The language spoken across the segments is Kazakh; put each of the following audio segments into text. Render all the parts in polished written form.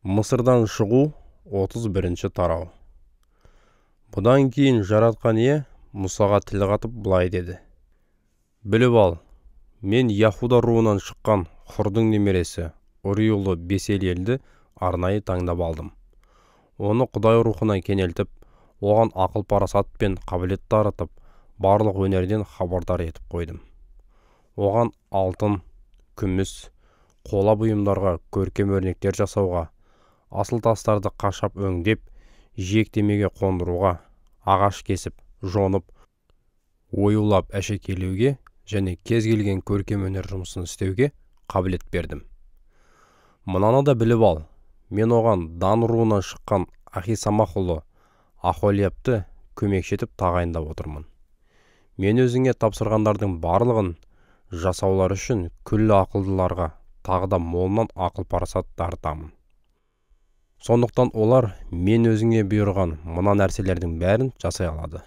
Мысырдан шығу 31-ші тарау. Бұдан кейін жаратқан ие Мұсаға тіл қатып былай деді: Біліп ал, мен Яхуда руынан шыққан Хұрдың немересі Ури ұлы Беселелді арнайы таңдап алдым. Оны Құдай рухына кенелтіп, оған ақыл парасат пен қабілет таратып, барлық өнерден хабардар етіп қойдым. Оған алтын, күміс, қола бұйымдарға көркем өрнектер жасауға, асыл тастарды қашап өңдеп, жиектемеге қондыруға, ағаш кесіп, жонып, оюлап әшекейлеуге және кез келген көркем өнер жұмысын істеуге қабілет бердім. Мынаны да біліп ал, мен оған Дан руынан шыққан Ахисамах ұлы Ахолияпты көмекші етіп тағайындап отырмын. Мен өзіңе тапсырғандардың барлығын жасаулар үшін күллі ақылдыларға тағы да молынан ақыл парасат дарытамын. Сондықтан олар мен өзіңе бұйырған мына нәрселердің бәрін жасай алады.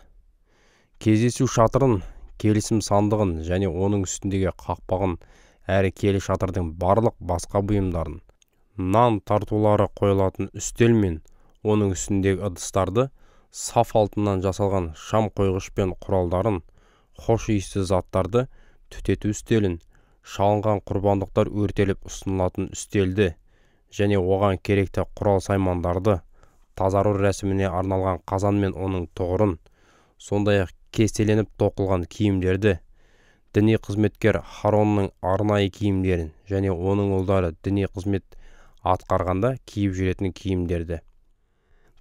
Кездесу шатырын, келісім сандығын және оның үстіндегі қақпағын әрі келі шатырдың барлық басқа бұйымдарын, нан тартулары қойылатын үстел мен оның үстіндегі ыдыстарды, саф алтыннан жасалған шам қойғыш пен құралдарын, хош иісті заттарды, түтету үстелін, шалынған құрбандықтар өртеліп ұсынылатын үстелді және оған керекті құрал саймандарды, тазару рәсіміне арналған қазан мен оның тұғырын, сондай-ақ кестеленіп тоқылған киімдерді, діни қызметкер Харонның арнайы киімдерін және оның ұлдары діни қызмет атқарғанда киіп жүретін киімдерді,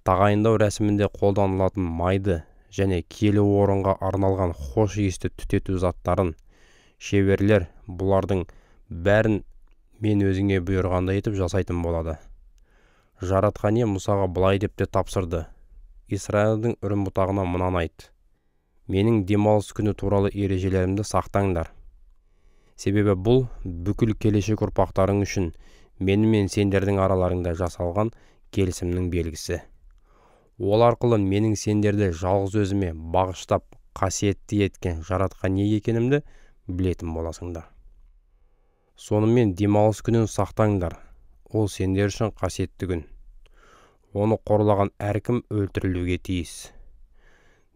тағайындау рәсімінде қолданылатын майды және киелі орынға арналған хош иісті түтету заттарын, шеберлер бұлардың бәрін мен өзіңе бұйырғанда етіп жасайтын болады. Жаратқан ие Мұсаға былай деп те тапсырды: Израильдің үрім-бұтағына мынаны айт: менің демалыс күні туралы ережелерімді сақтаңдар. Себебі бұл бүкіл келешек ұрпақтарың үшін мені мен сендердің араларыңда жасалған келісімнің белгісі. Ол арқылы менің сендерді жалғыз өзіме бағыштап қасиетті еткен жаратқан ие екенімді білетін боласыңдар. Сонымен демалыс күнін сақтаңдар. Ол сендер үшін қасиетті күн. Оны қорлаған әркім өлтірілуге тиіс.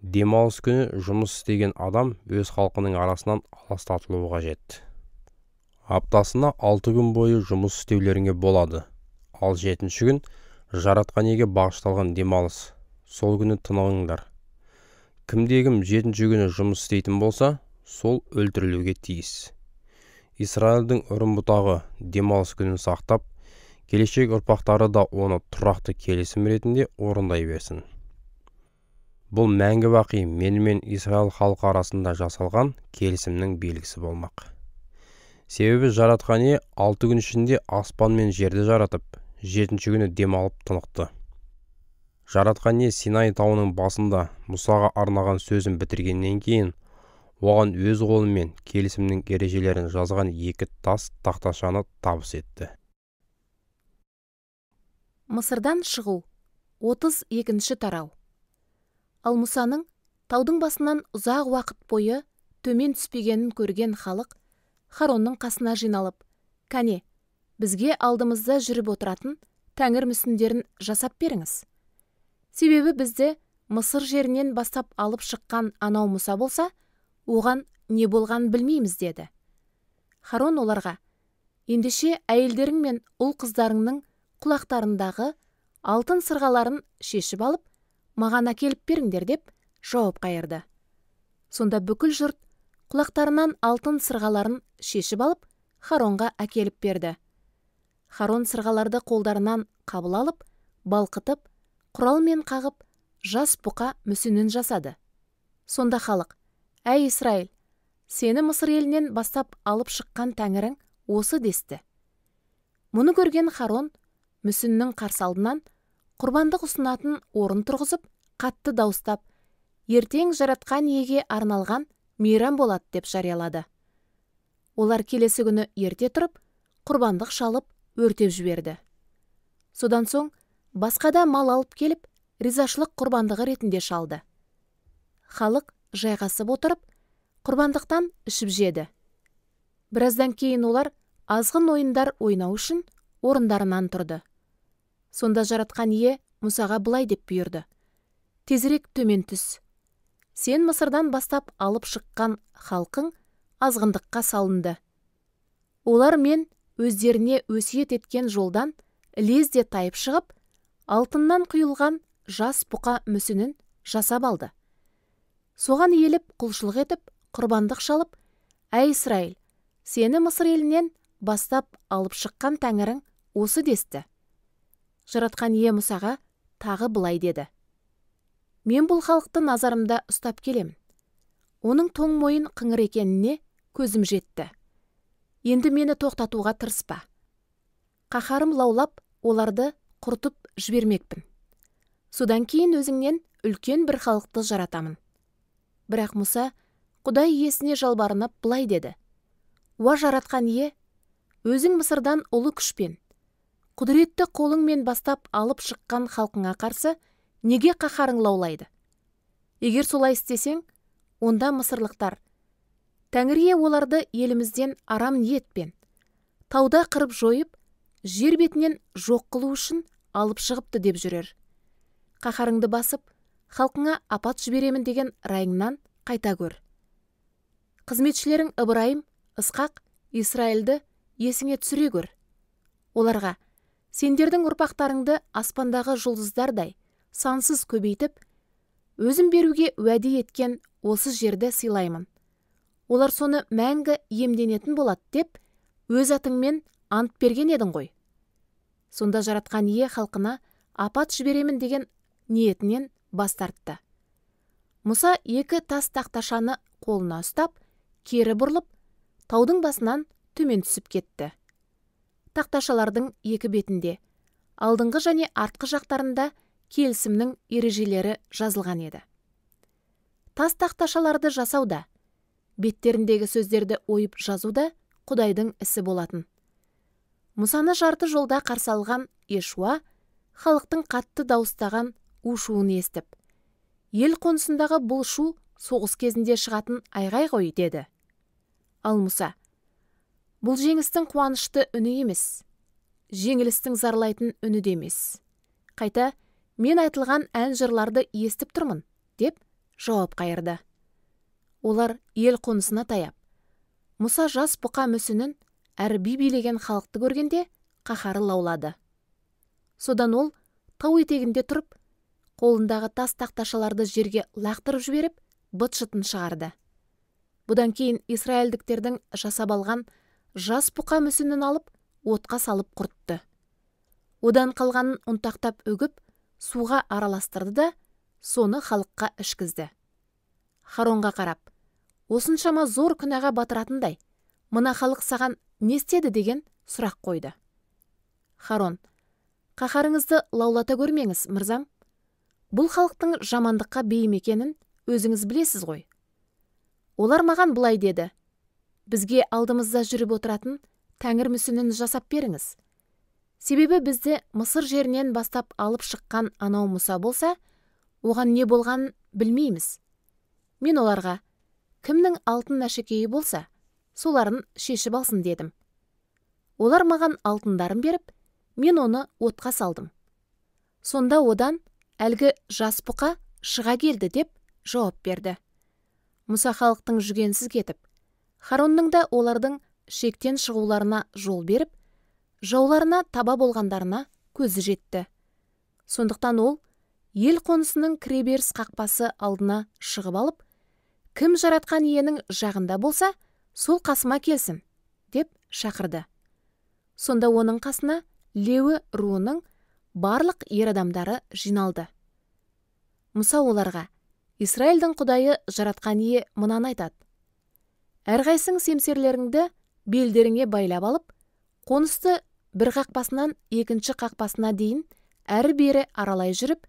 Демалыс күні жұмыс істеген адам өз халқының арасынан аластатылуы қажет. Аптасына 6 күн бойы жұмыс істеулеріңе болады. Ал 7-ші күн жаратқан иеге бағышталған демалыс. Сол күні тынығыңдар. Кімде-кім 7-ші күні жұмыс істейтін болса, сол өлтірілуге тиіс. Израильдің үрім-бұтағы демалыс күнін сақтап, келешек ұрпақтары да оны тұрақты келісім ретінде орындай берсін. Бұл мәңгі бақи менімен Израиль халқы арасында жасалған келісімнің белгісі болмақ. Себебі жаратқан ие 6 күн ішінде аспан мен жерді жаратып, 7-ші күні демалып тынықты. Жаратқан ие Синай тауының басында Мұсаға арнаған сөзін бітіргеннен кейін, оған өз қолымен келісімнің ережелерін жазған 2 тас тақташаны табыс етті. Мысырдан шығу 32-ші тарау. Ал Мұсаның таудың басынан ұзақ уақыт бойы төмен түспегенін көрген халық Харонның қасына жиналып: «Кәне, бізге алдымызда жүріп отыратын тәңір мүсіндерін жасап беріңіз. Себебі бізді Мысыр жерінен бастап алып шыққан анау Мұса болса, оған не болған білмейміз» деді. Харон оларға: «Ендеше әйелдерің мен ұл қыздарыңның құлақтарындағы алтын сырғаларын шешіп алып, маған әкеліп беріңдер» деп жауап қайырды. Сонда бүкіл жұрт құлақтарынан алтын сырғаларын шешіп алып, Харонға әкеліп берді. Харон сырғаларды қолдарынан қабыл алып, балқытып, құралмен қағып, жас бұқа мүсінін жасады. Сонда халық: «Әй Исраиль, сені Мысыр елінен бастап алып шыққан тәңірің осы» десті. Мұны көрген Харон мүсіннің қарсы алдынан құрбандық ұсынатын орын тұрғызып, қатты дауыстап: «Ертең жаратқан иеге арналған мейрам болады» деп жариялады. Олар келесі күні ерте тұрып, құрбандық шалып, өртеп жіберді. Содан соң басқа да мал алып келіп, ризашылық құрбандығы ретінде шалды. Халық жайғасып отырып, құрбандықтан ішіп жеді. Біраздан кейін олар азғын ойындар ойнау үшін орындарынан тұрды. Сонда жаратқан ие Мұсаға былай деп бұйырды: тезірек төмен түс. Сен Мысырдан бастап алып шыққан халқың азғындыққа салынды. Олар мен өздеріне өсиет еткен жолдан лезде тайып шығып, алтыннан құйылған жас бұқа мүсінін жасап алды. Соған иеліп құлшылық етіп, құрбандық шалып: әй Исраил, сені Мысыр елінен бастап алып шыққан тәңірің осы десті. Жаратқан ие Мұсаға тағы былай деді: мен бұл халықты назарымда ұстап келемін. Оның тоң мойын қыңыр екеніне көзім жетті. Енді мені тоқтатуға тырыспа. Қаһарым лаулап, оларды құртып жібермекпін. Содан кейін өзіңнен үлкен бір халықты жаратамын. Бірақ Мұса Құдай иесіне жалбарынып былай деді: уа жаратқан ие, өзің Мысырдан ұлы күшпен, құдіретті қолыңмен бастап алып шыққан халқыңа қарсы неге қаһарың лаулайды? Егер солай істесең, онда мысырлықтар: Тәңірие оларды елімізден арам ниетпен, тауда қырып жойып, жер бетінен жоқ қылу үшін алып шығыпты деп жүрер. Қаһарыңды басып, халқыңа апат жіберемін деген райыңнан қайта көр. Қызметшілерің Ыбырайым, Ысқақ, Исраилді есіңе түсіре көр. Оларға: сендердің ұрпақтарыңды аспандағы жұлдыздардай сансыз көбейтіп, өзім беруге уәде еткен осы жерді сыйлаймын. Олар соны мәңгі иемденетін болады деп, өз атыңмен ант берген едің ғой. Сонда жаратқан ие халқына апат жіберемін деген ниетінен бас тартты. Мұса екі тас тақташаны қолына ұстап, кері бұрылып, таудың басынан төмен түсіп кетті. Тақташалардың екі бетінде, алдыңғы және артқы жақтарында келісімнің ережелері жазылған еді. Тас тақташаларды жасауда, беттеріндегі сөздерді ойып жазуда Құдайдың ісі болатын. Мұсаны жарты жолда қарсы алған Ешуа халықтың қатты дауыстаған у-шуын естіп: ел қонысындағы бұл шу соғыс кезінде шығатын айғай ғой деді. Ал Мұса: бұл жеңістің қуанышты үні емес, жеңілістің зарлайтын үні де емес. Қайта мен айтылған ән жырларды естіп тұрмын деп жауап қайырды. Олар ел қонысына таяп, Мұса жас бұқа мүсінін әрі би билеген халықты көргенде қаһары лаулады. Содан ол тау етегінде тұрып, қолындағы тас тақташаларды жерге лақтырып жіберіп, быт-шытын шығарды. Бұдан кейін Исраилдіктердің жасап алған жас бұқа мүсінін алып, отқа салып құртты. Одан қалғанын ұнтақтап өгіп, суға араластырды да, соны халыққа ішкізді. Харонға қарап: осыншама зор күнәға батыратындай, мына халық саған не істеді деген сұрақ қойды. Харон: қаһарыңызды лаулата көрмеңіз, мырзам. Бұл халықтың жамандыққа бейім екенін өзіңіз білесіз ғой. Олар маған былай деді: бізге алдымызда жүріп отыратын тәңір мүсінін жасап беріңіз. Себебі бізді Мысыр жерінен бастап алып шыққан анау Мұса болса, оған не болғанын білмейміз. Мен оларға: кімнің алтын әшекейі болса, соларын шешіп алсын дедім. Олар маған алтындарын беріп, мен оны отқа салдым. Сонда одан әлгі жас бұқа шыға келді деп жауап берді. Мұса халықтың жүгенсіз кетіп, Харонның да олардың шектен шығуларына жол беріп, жауларына таба болғандарына көзі жетті. Сондықтан ол ел қонысының кіреберіс қақпасы алдына шығып алып: кім жаратқан иенің жағында болса, сол қасыма келсін деп шақырды. Сонда оның қасына Леуі руының барлық ер адамдары жиналды. Мұса оларға: Исраилдің Құдайы жаратқан ие мынаны айтады: әрқайсың семсерлеріңді белдеріңе байлап алып, қонысты бір қақпасынан екінші қақпасына дейін әрі-бері аралай жүріп,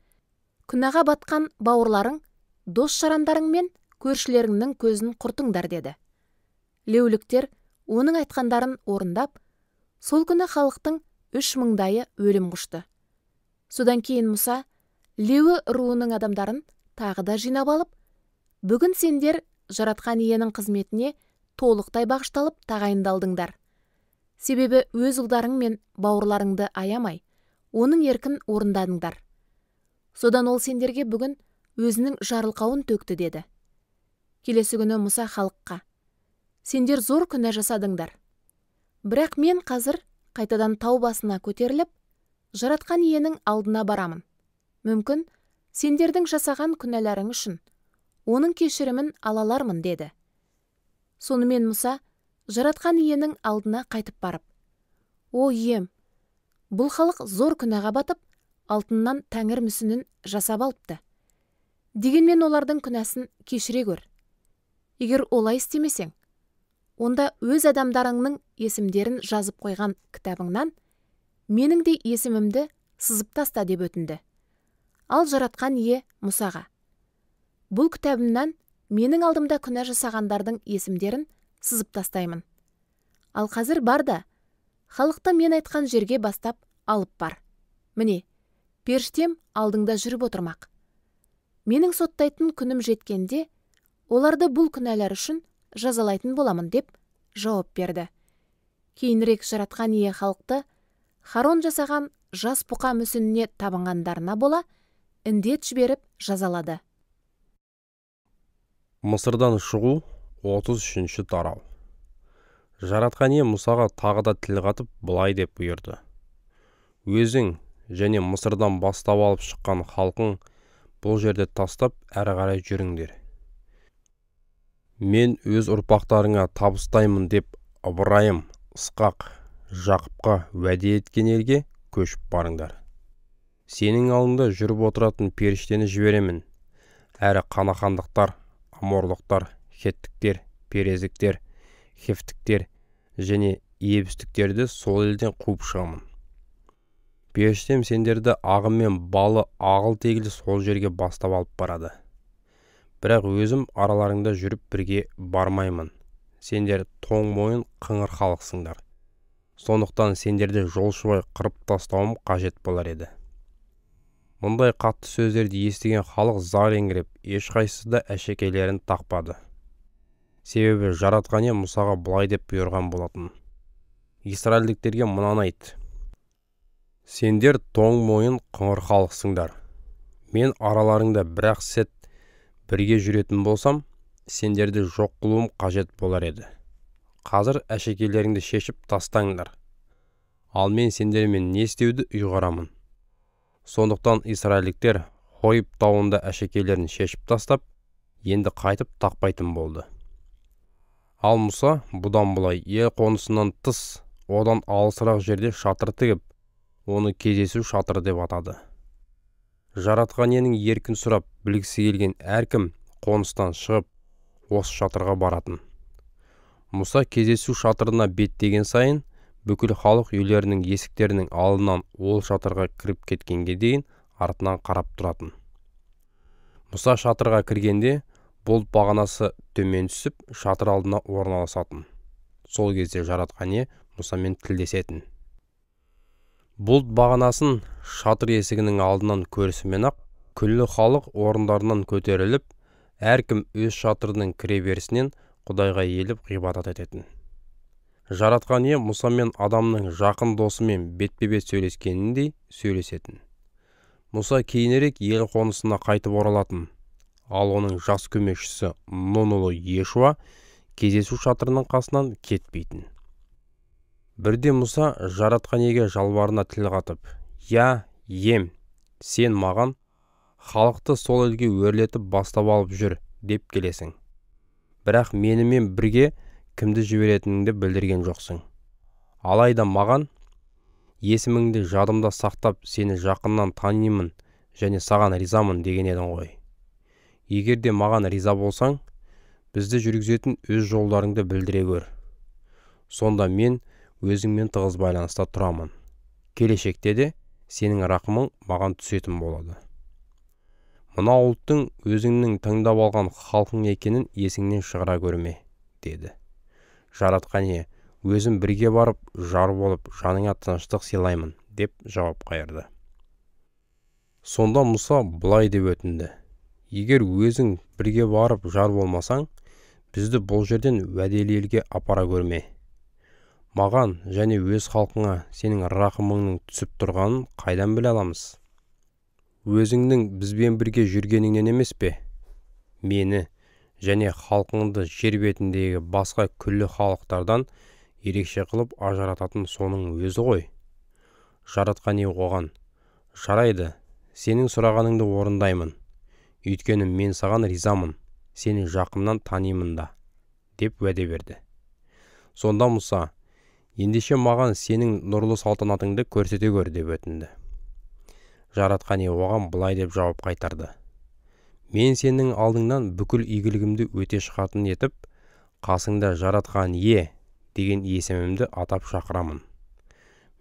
күнәға батқан бауырларың, дос-жарандарың мен көршілеріңнің көзін құртыңдар деді. Леуліктер оның айтқандарын орындап, сол күні халықтың 3000-дайы өлім құшты. Содан кейін Мұса Леуі руының адамдарын тағы да жинап алып: бүгін сендер жаратқан иенің қызметіне толықтай бағышталып тағайындалдыңдар. Себебі өз ұлдарың мен бауырларыңды аямай, оның еркін орындадыңдар. Содан ол сендерге бүгін өзінің жарылқауын төкті деді. Келесі күні Мұса халыққа: сендер зор күнә жасадыңдар. Бірақ мен қазір қайтадан тау басына көтеріліп, жаратқан иенің алдына барамын. Мүмкін сендердің жасаған күнәларың үшін оның кешірімін алалармын деді. Сонымен Мұса жаратқан иенің алдына қайтып барып: о ием, бұл халық зор күнәға батып, алтыннан тәңір мүсінін жасап алыпты. Дегенмен олардың күнәсін кешіре көр. Егер олай істемесең, онда өз адамдарыңның есімдерін жазып қойған кітабыңнан менің де есімімді сызып таста деп өтінді. Ал жаратқан ие Мұсаға: бұл кітабымнан менің алдымда күнә жасағандардың есімдерін сызып тастаймын. Ал қазір бар да, халықты мен айтқан жерге бастап алып бар. Міне, періштем алдыңда жүріп отырмақ. Менің соттайтын күнім жеткенде, оларды бұл күнәлар үшін жазалайтын боламын деп жауап берді. Кейінірек жаратқан ие халықты Харон жасаған жас бұқа мүсініне табынғандарына бола індет жіберіп жазалады. Мысырдан шығу 33-ші тарау. Жаратқан ие Мұсаға тағы да тіл қатып былай деп бұйырды: өзің және Мысырдан бастап алып шыққан халқың бұл жерде тастап әрі қарай жүріңдер. Мен өз ұрпақтарыңа табыстаймын деп Ыбырайым, Ысқақ, Жақыпқа уәде еткен елге көшіп барыңдар. Сенің алдыңда жүріп отыратын періштені жіберемін. Әрі қанахандықтар, аморлықтар, хеттіктер, перезіктер, хефтіктер және ебістіктерді сол елден қуып шығамын. Періштем сендерді ағыммен балы ағыл-тегіл сол жерге бастап алып барады. Бірақ өзім араларыңда жүріп бірге бармаймын. Сендер тоң мойын қыңыр халықсыңдар. Сондықтан сендерді жолшыбай қырып тастауым қажет болар еді. Мұндай қатты сөздерді естіген халық зар еңіреп, ешқайсысы да әшекейлерін тақпады. Себебі жаратқан ие Мұсаға былай деп бұйырған болатын: Израильдіктерге мынаны айт: сендер тоң мойын қыңыр халықсыңдар. Мен араларыңда бір-ақ сәт бірге жүретін болсам, сендерді жоқ қылуым қажет болар еді. Қазір әшекейлеріңді шешіп тастаңдар. Ал мен сендермен не істеуді ұйғарамын. Сондықтан израильдіктер Хойып тауында әшекейлерін шешіп тастап, енді қайтып тақпайтын болды. Ал Мұса бұдан былай ел қонысынан тыс, одан алысырақ жерде шатыр тігіп, оны кездесу шатыры деп атады. Жаратқан иенің еркін сұрап білгісі келген әркім қоныстан шығып осы шатырға баратын. Мұса кездесу шатырына беттеген сайын бүкіл халық үйлерінің есіктерінің алдынан ол шатырға кіріп кеткенге дейін артынан қарап тұратын. Мұса шатырға кіргенде бұлт бағанасы төмен түсіп шатыр алдына орналасатын. Сол кезде жаратқан ие Мұсамен тілдесетін. Бұлт бағанасын шатыр есігінің алдынан көрісімен-ақ күллі халық орындарынан көтеріліп, әркім өз шатырының кіреберісінен Құдайға еліп ғибадат ететін. Жаратқан ие Мұсамен адамның жақын досымен бетпе-бет сөйлескеніндей сөйлесетін. Мұса кейінірек ел қонысына қайтып оралатын. Ал оның жас көмекшісі Нун ұлы Иешуа кездесу шатырының қасынан кетпейтін. Бірде Мұса жаратқан иеге жалбарына тіл қатып: «Я, ем, сен маған халықты сол елге өрлетіп бастап алып жүр деп келесің. Бірақ менімен бірге кімді жіберетініңді білдірген жоқсың. Алайда маған есіміңді жадымда сақтап, сені жақыннан танимын және саған ризамын деген едің ғой. Егер де маған риза болсаң, бізді жүргізетін өз жолдарыңды білдіре көр. Сонда мен өзіңмен тығыз байланыста тұрамын. Келешекте де сенің рақымың маған түсетін болады. Мына ұлттың өзіңнің таңдап алған халқың екенін есіңнен шығара көрме, деді. Жаратқан ие: өзім бірге барып, жар болып, жаныңа тыныштық сыйлаймын, деп жауап қайырды. Сонда Мұса былай деп өтінді: егер өзің бірге барып жар болмасаң, бізді бұл жерден уәделі елге апара көрме. Маған және өз халқыңа сенің рақымыңның түсіп тұрғанын қайдан біле аламыз? Өзіңнің бізбен бірге жүргеніңнен емес пе? Мені және халқыңды жер бетіндегі басқа күллі халықтардан ерекше қылып ажырататын соның өзі ғой. Жаратқан ие оған: жарайды, сенің сұрағаныңды орындаймын. Өйткені мен саған ризамын, сені жақыннан танимын да, деп уәде берді. Сонда Мұса: ендеше маған сенің нұрлы салтанатыңды көрсете көр, деп өтінді. Жаратқан ие оған былай деп жауап қайтарды: мен сенің алдыңнан бүкіл игілігімді өте шығатын етіп, қасыңда Жаратқан ие деген есімімді атап шақырамын.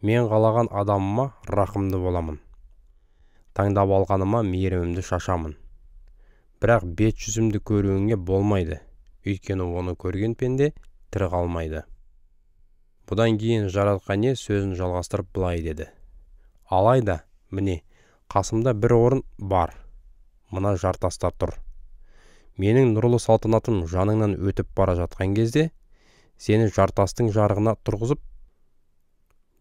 Мен қалаған адамыма рақымды боламын. Таңдап алғаныма мейірімімді шашамын. Бірақ бет жүзімді көруіңе болмайды, өйткені оны көрген пенде тірі қалмайды. Бұдан кейін Жаратқан ие сөзін жалғастырып былай деді: алайда, міне, қасымда бір орын бар. Мына жартаста тұр. Менің нұрлы салтанатым жаныңнан өтіп бара жатқан кезде, сені жартастың жарығына тұрғызып,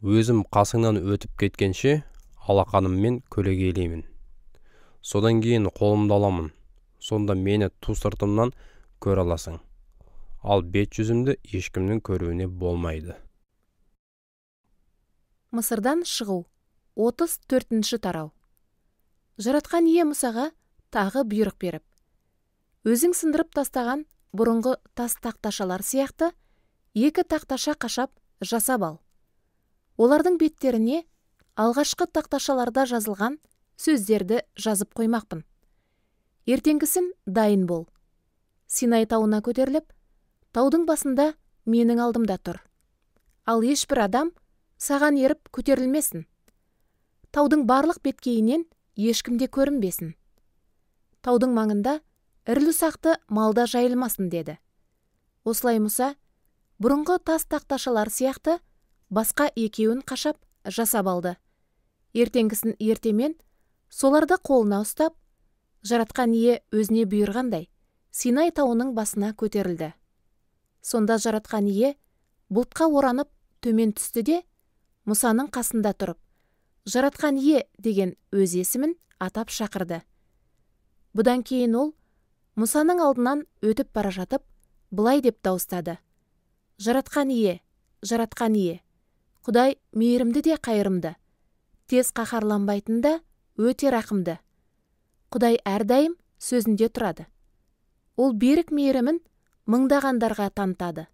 өзім қасыңнан өтіп кеткенше алақаныммен көлегейлеймін. Содан кейін қолымды аламын. Сонда мені ту сыртымнан көре аласың. Ал бет жүзімді ешкімнің көруіне болмайды. Мысырдан шығу 34-ші тарау. Жаратқан ие Мұсаға тағы бұйрық беріп: өзің сындырып тастаған бұрынғы тас тақташалар сияқты 2 тақташа қашап жасап ал. Олардың беттеріне алғашқы тақташаларда жазылған сөздерді жазып қоймақпын. Ертеңгісін дайын бол. Синай тауына көтеріліп, таудың басында менің алдымда тұр. Ал ешбір адам саған еріп көтерілмесін. Таудың барлық беткейінен ешкімде көрінбесін. Таудың маңында ірілі-ұсақты малда жайылмасын, деді. Осылай Мұса бұрынғы тас тақташалар сияқты басқа 2-ін қашап жасап алды. Ертеңгісін ертемен соларды қолына ұстап, Жаратқан ие өзіне бұйырғандай Синай тауының басына көтерілді. Сонда Жаратқан ие бұлтқа оранып төмен түсті де, Мұсаның қасында тұрып, Жаратқан ие деген өз есімін атап шақырды. Бұдан кейін ол Мұсаның алдынан өтіп бара жатып, былай деп дауыстады: Жаратқан ие, Жаратқан ие, Құдай мейірімді де қайырымды, тез қаһарланбайтын да өте рақымды. Құдай әрдайым сөзінде тұрады. Ол берік мейірімін мыңдағандарға танытады.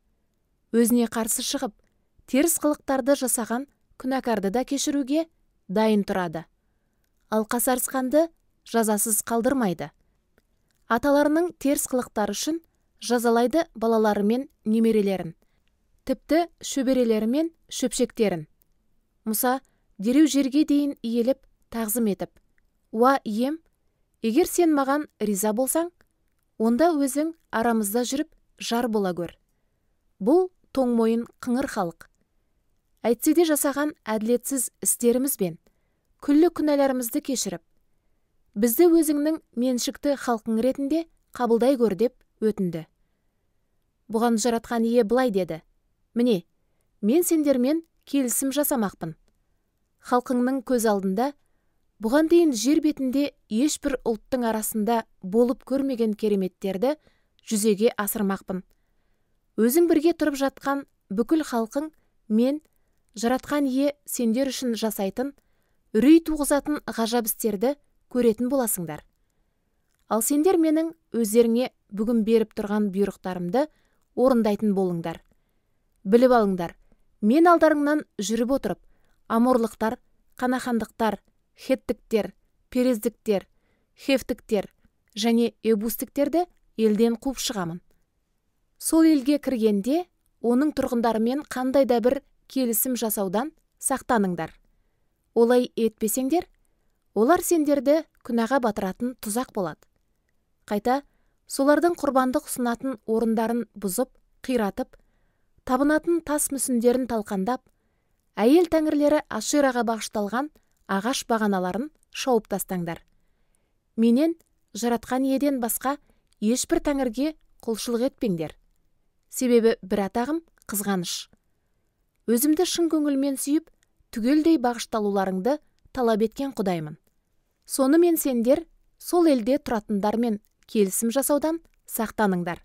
Өзіне қарсы шығып, теріс қылықтарды жасаған күнәкарды да кешіруге дайын тұрады. Ал қасарысқанды жазасыз қалдырмайды. Аталарының теріс қылықтары үшін жазалайды балалары мен немерелерін, тіпті шөберелері мен шөпшектерін. Мұса дереу жерге дейін иеліп тағзым етіп: уа ием, егер сен маған риза болсаң, онда өзің арамызда жүріп жар бола көр. Бұл тоң мойын қыңыр халық. Әйтсе де жасаған әділетсіз істерімізбен күллі күнәларымызды кешіріп, бізді өзіңнің меншікті халқың ретінде қабылдай көр, деп өтінді. Бұған Жаратқан ие былай деді: міне, мен сендермен келісім жасамақпын. Халқыңның көз алдында бұған дейін жер бетінде ешбір ұлттың арасында болып көрмеген кереметтерді жүзеге асырмақпын. Өзің бірге тұрып жатқан бүкіл халқың мен, Жаратқан ие, сендер үшін жасайтын, үрей туғызатын ғажап істерді көретін боласыңдар. Ал сендер менің өздеріңе бүгін беріп тұрған бұйрықтарымды орындайтын болыңдар. Біліп алыңдар, мен алдарыңнан жүріп отырып, аморлықтар, қанахандықтар, хеттіктер, перездіктер, хевтіктер және эбустіктерді елден қуып шығамын. Сол елге кіргенде, оның тұрғындарымен қандай да бір келісім жасаудан сақтаныңдар. Олай етпесеңдер, олар сендерді күнәға батыратын тұзақ болады. Қайта, солардың құрбандық ұсынатын орындарын бұзып, қиратып, табынатын тас мүсіндерін талқандап, әйел тәңірлері Ашираға бағышталған ағаш бағаналарын шауып тастаңдар. Менен, Жаратқан иеден басқа ешбір тәңірге құлшылық етпеңдер. Себебі бір атағым қызғаныш. өзімді шын көңілмен сүйіп, түгелдей бағышталуларыңды талап еткен Құдаймын. Сонымен сендер сол елде тұратындармен келісім жасаудан сақтаныңдар.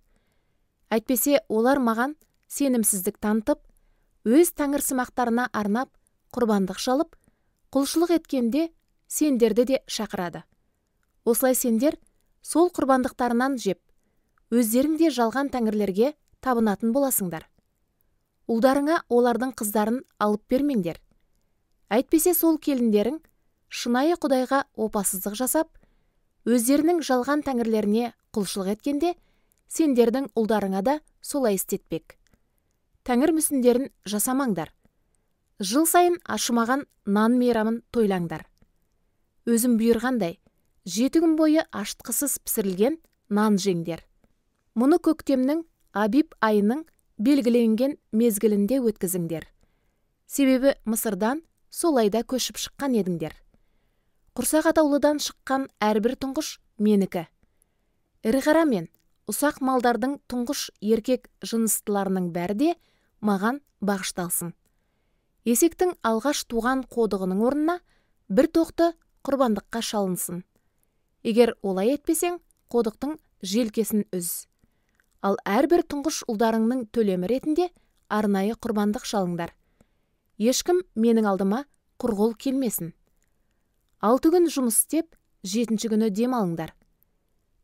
Әйтпесе олар маған сенімсіздік танытып, өз тәңірсымақтарына арнап құрбандық шалып, құлшылық еткенде сендерді де шақырады. Осылай сендер сол құрбандықтарынан жеп, өздерің де жалған тәңірлерге табынатын боласыңдар. Ұлдарыңа олардың қыздарын алып бермеңдер. Әйтпесе сол келіндерің шынайы Құдайға опасыздық жасап, өздерінің жалған тәңірлеріне құлшылық еткенде, сендердің ұлдарыңа да солай істетпек. Тәңір мүсіндерін жасамаңдар. Жыл сайын ашымаған нан мейрамын тойлаңдар. Өзім бұйырғандай, 7 күн бойы аштықсыз пісірілген нан жеңдер. Мұны көктемнің Абиб айының белгіленген мезгілінде өткізіңдер. Себебі Мысырдан сол айда көшіп шыққан едіңдер. Құрсақ атаулыдан шыққан әрбір тұңғыш менікі. Ірі қара мен ұсақ малдардың тұңғыш еркек жыныстыларының бәрі де маған бағышталсын. Есектің алғаш туған қодығының орнына бір тоқты құрбандыққа шалынсын. Егер олай етпесең, қодықтың желкесін үз. Ал әрбір тұңғыш ұлдарыңның төлемі ретінде арнайы құрбандық шалыңдар. Ешкім менің алдыма құрғыл келмесін. 6 күн жұмыс істеп, 7-ші күні дем алыңдар.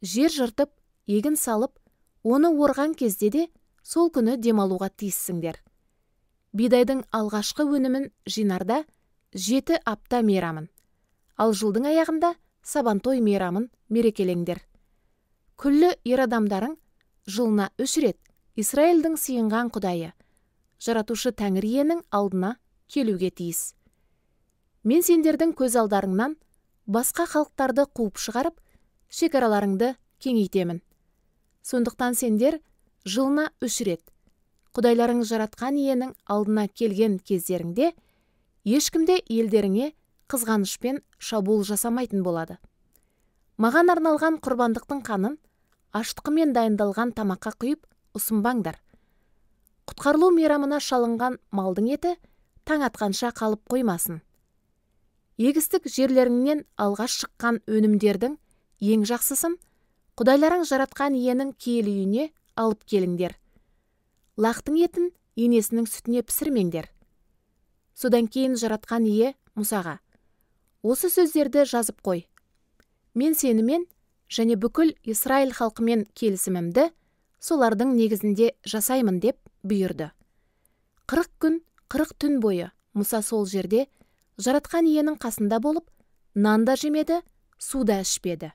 Жер жыртып, егін салып, оны орған кезде де сол күні демалуға тиіссіңдер. Бидайдың алғашқы өнімін жинарда 7 апта мейрамын, ал жылдың аяғында сабантой мейрамын мерекелеңдер. Күллі ер адамдарың жылына 3 рет Исраилдің сыйынған Құдайы, жаратушы Тәңір иенің алдына келуге тиіс. Мен сендердің көз алдарыңнан басқа халықтарды қуып шығарып, шекараларыңды кеңейтемін. Сондықтан сендер жылына 3 рет Құдайларың жаратқан иенің алдына келген кездеріңде ешкімде елдеріңе қызғанышпен шабуыл жасамайтын болады. Маған арналған құрбандықтың қанын аштықымен дайындалған тамаққа құйып ұсынбаңдар. Құтқарылу мейрамына шалынған малдың еті таң атқанша қалып қоймасын. Егістік жерлеріңнен алғаш шыққан өнімдердің ең жақсысын Құдайларың жаратқан иенің киелі үйіне алып келіңдер. Лақтың етін енесінің сүтіне пісірмеңдер. Содан кейін жаратқан ие Мұсаға: осы сөздерді жазып қой. Мен сенімен және бүкіл Исраил халқымен келісімімді солардың негізінде жасаймын деп бұйырды. 40 күн, 40 түн бойы Мұса сол жерде жаратқан иенің қасында болып, нан да жемеді, су да ішпеді.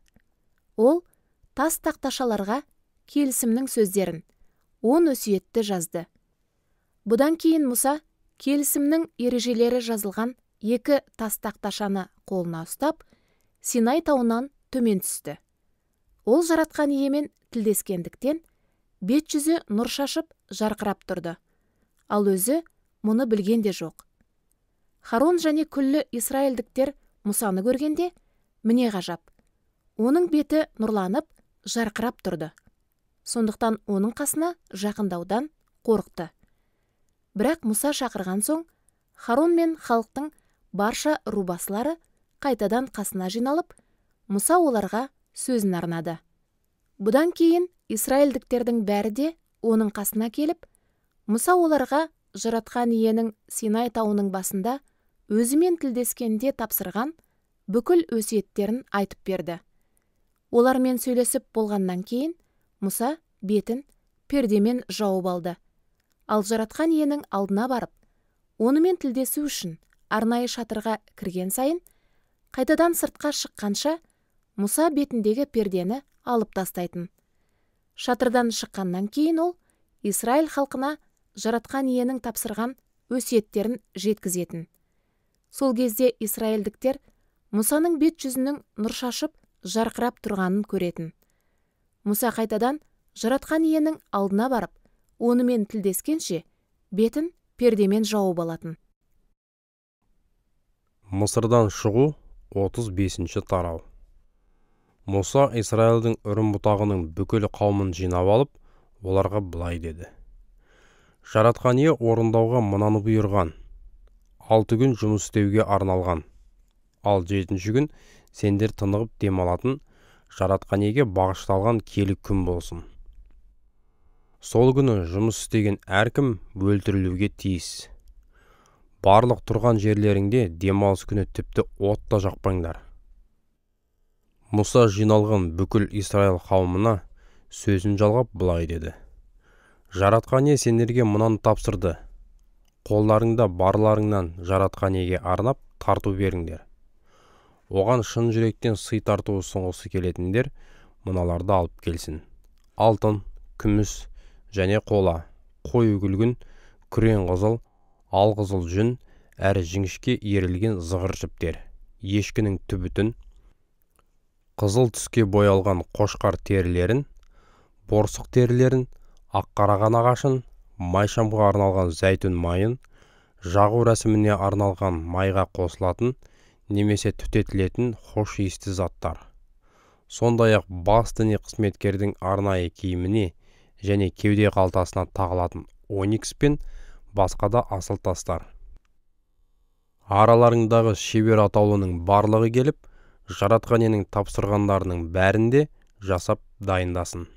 Ол тас тақташаларға келісімнің сөздерін, 10 өсиетті жазды. Бұдан кейін Мұса келісімнің ережелері жазылған 2 тас тақташаны қолына ұстап, Синай тауынан төмен түсті. Ол жаратқан иемен тілдескендіктен, бет жүзі нұр шашып жарқырап тұрды. Ал өзі мұны білген де жоқ. Харон және күллі Исраилдіктер Мұсаны көргенде, міне ғажап, оның беті нұрланып, жарқырап тұрды. Сондықтан оның қасына жақындаудан қорықты. Бірақ Мұса шақырған соң, Харон мен халықтың барша рубасылары қайтадан қасына жиналып, Мұса оларға сөзін арнады. Бұдан кейін Исраилдіктердің бәрі де оның қасына келіп, Мұса оларға жаратқан иенің Синай тауының басында өзімен тілдескенде тапсырған бүкіл өсиеттерін айтып берді. Олармен сөйлесіп болғаннан кейін, Мұса бетін пердемен жауып алды. Ал жаратқан иенің алдына барып, онымен тілдесу үшін арнайы шатырға кірген сайын, қайтадан сыртқа шыққанша, Мұса бетіндегі пердені алып тастайтын. Шатырдан шыққаннан кейін ол Исраил халқына жаратқан иенің тапсырған өсиеттерін жеткізетін. Сол кезде Исраилдіктер Мұсаның бет жүзінің нұр шашып, жарқырап тұрғанын көретін. Мұса қайтадан жаратқан иенің алдына барып, онымен тілдескенше, бетін пердемен жауып алатын. Мысырдан шығу 35-ші тарау. Мұса Исраилдің үрім бұтағының бүкіл қауымын жинап алып, оларға былай деді: Жаратқан ие орындауға мынаны бұйырған: 6 күн жұмыс істеуге арналған, ал 7-ші күн сендер тынығып демалатын, жаратқан иеге бағышталған киелі күн болсын. Сол күні жұмыс істеген әркім өлтірілуге тиіс. Барлық тұрған жерлеріңде демалыс күні тіпті отта жақпаңдар. Мұса жиналған бүкіл Израиль қауымына сөзін жалғап былай деді: Жаратқан ие сендерге мынаны тапсырды: қолдарыңда барларыңнан жаратқан иеге арнап тарту беріңдер. Оған шын жүректен сый тарту ұсынғысы келетіндер мыналарды алып келсін: алтын, күміс және қола, қой үгілгін, күрең қызыл, алқызыл жүн, әрі жіңішке иірілген зығыр жіптер, ешкінің түбітін, қызыл түске боялған қошқар терілерін, борсық терілерін, аққараған ағашын, майшамға арналған зәйтүн майын, жағу рәсіміне арналған майға қосылатын немесе түтетілетін хош иісті заттар. Сондай-ақ бас діни қызметкердің арнайы киіміне және кеуде қалтасына тағылатын оникс пен басқа да асыл тастар. Араларыңдағы шебер атаулының барлығы келіп, жаратқан иенің тапсырғандарының бәрінде жасап дайындасын.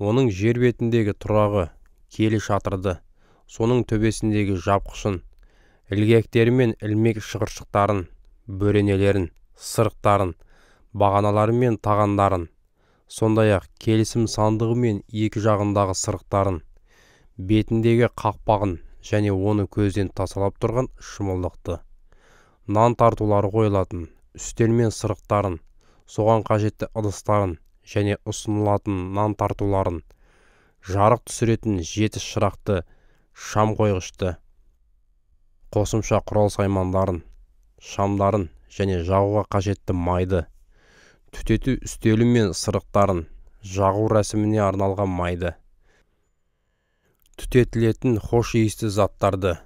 Оның жер бетіндегі тұрағы, келі шатырды, соның төбесіндегі жапқышын, ілгектері мен ілмек шығыршықтарын, бөренелерін, сырықтарын, бағаналары мен тағандарын, сондай-ақ келісім сандығы мен екі жағындағы сырықтарын, бетіндегі қақпағын және оны көзден тасалап тұрған шымылдықты, нан тартулары қойылатын үстел мен сырықтарын, соған қажетті ыдыстарын және ұсынылатын нан тартуларын, жарық түсіретін 7 шырақты шам қойғышты, қосымша құрал саймандарын, шамдарын және жағуға қажетті майды, түтету үстелі мен сырықтарын, жағу рәсіміне арналған майды, түтетілетін хош иісті заттарды,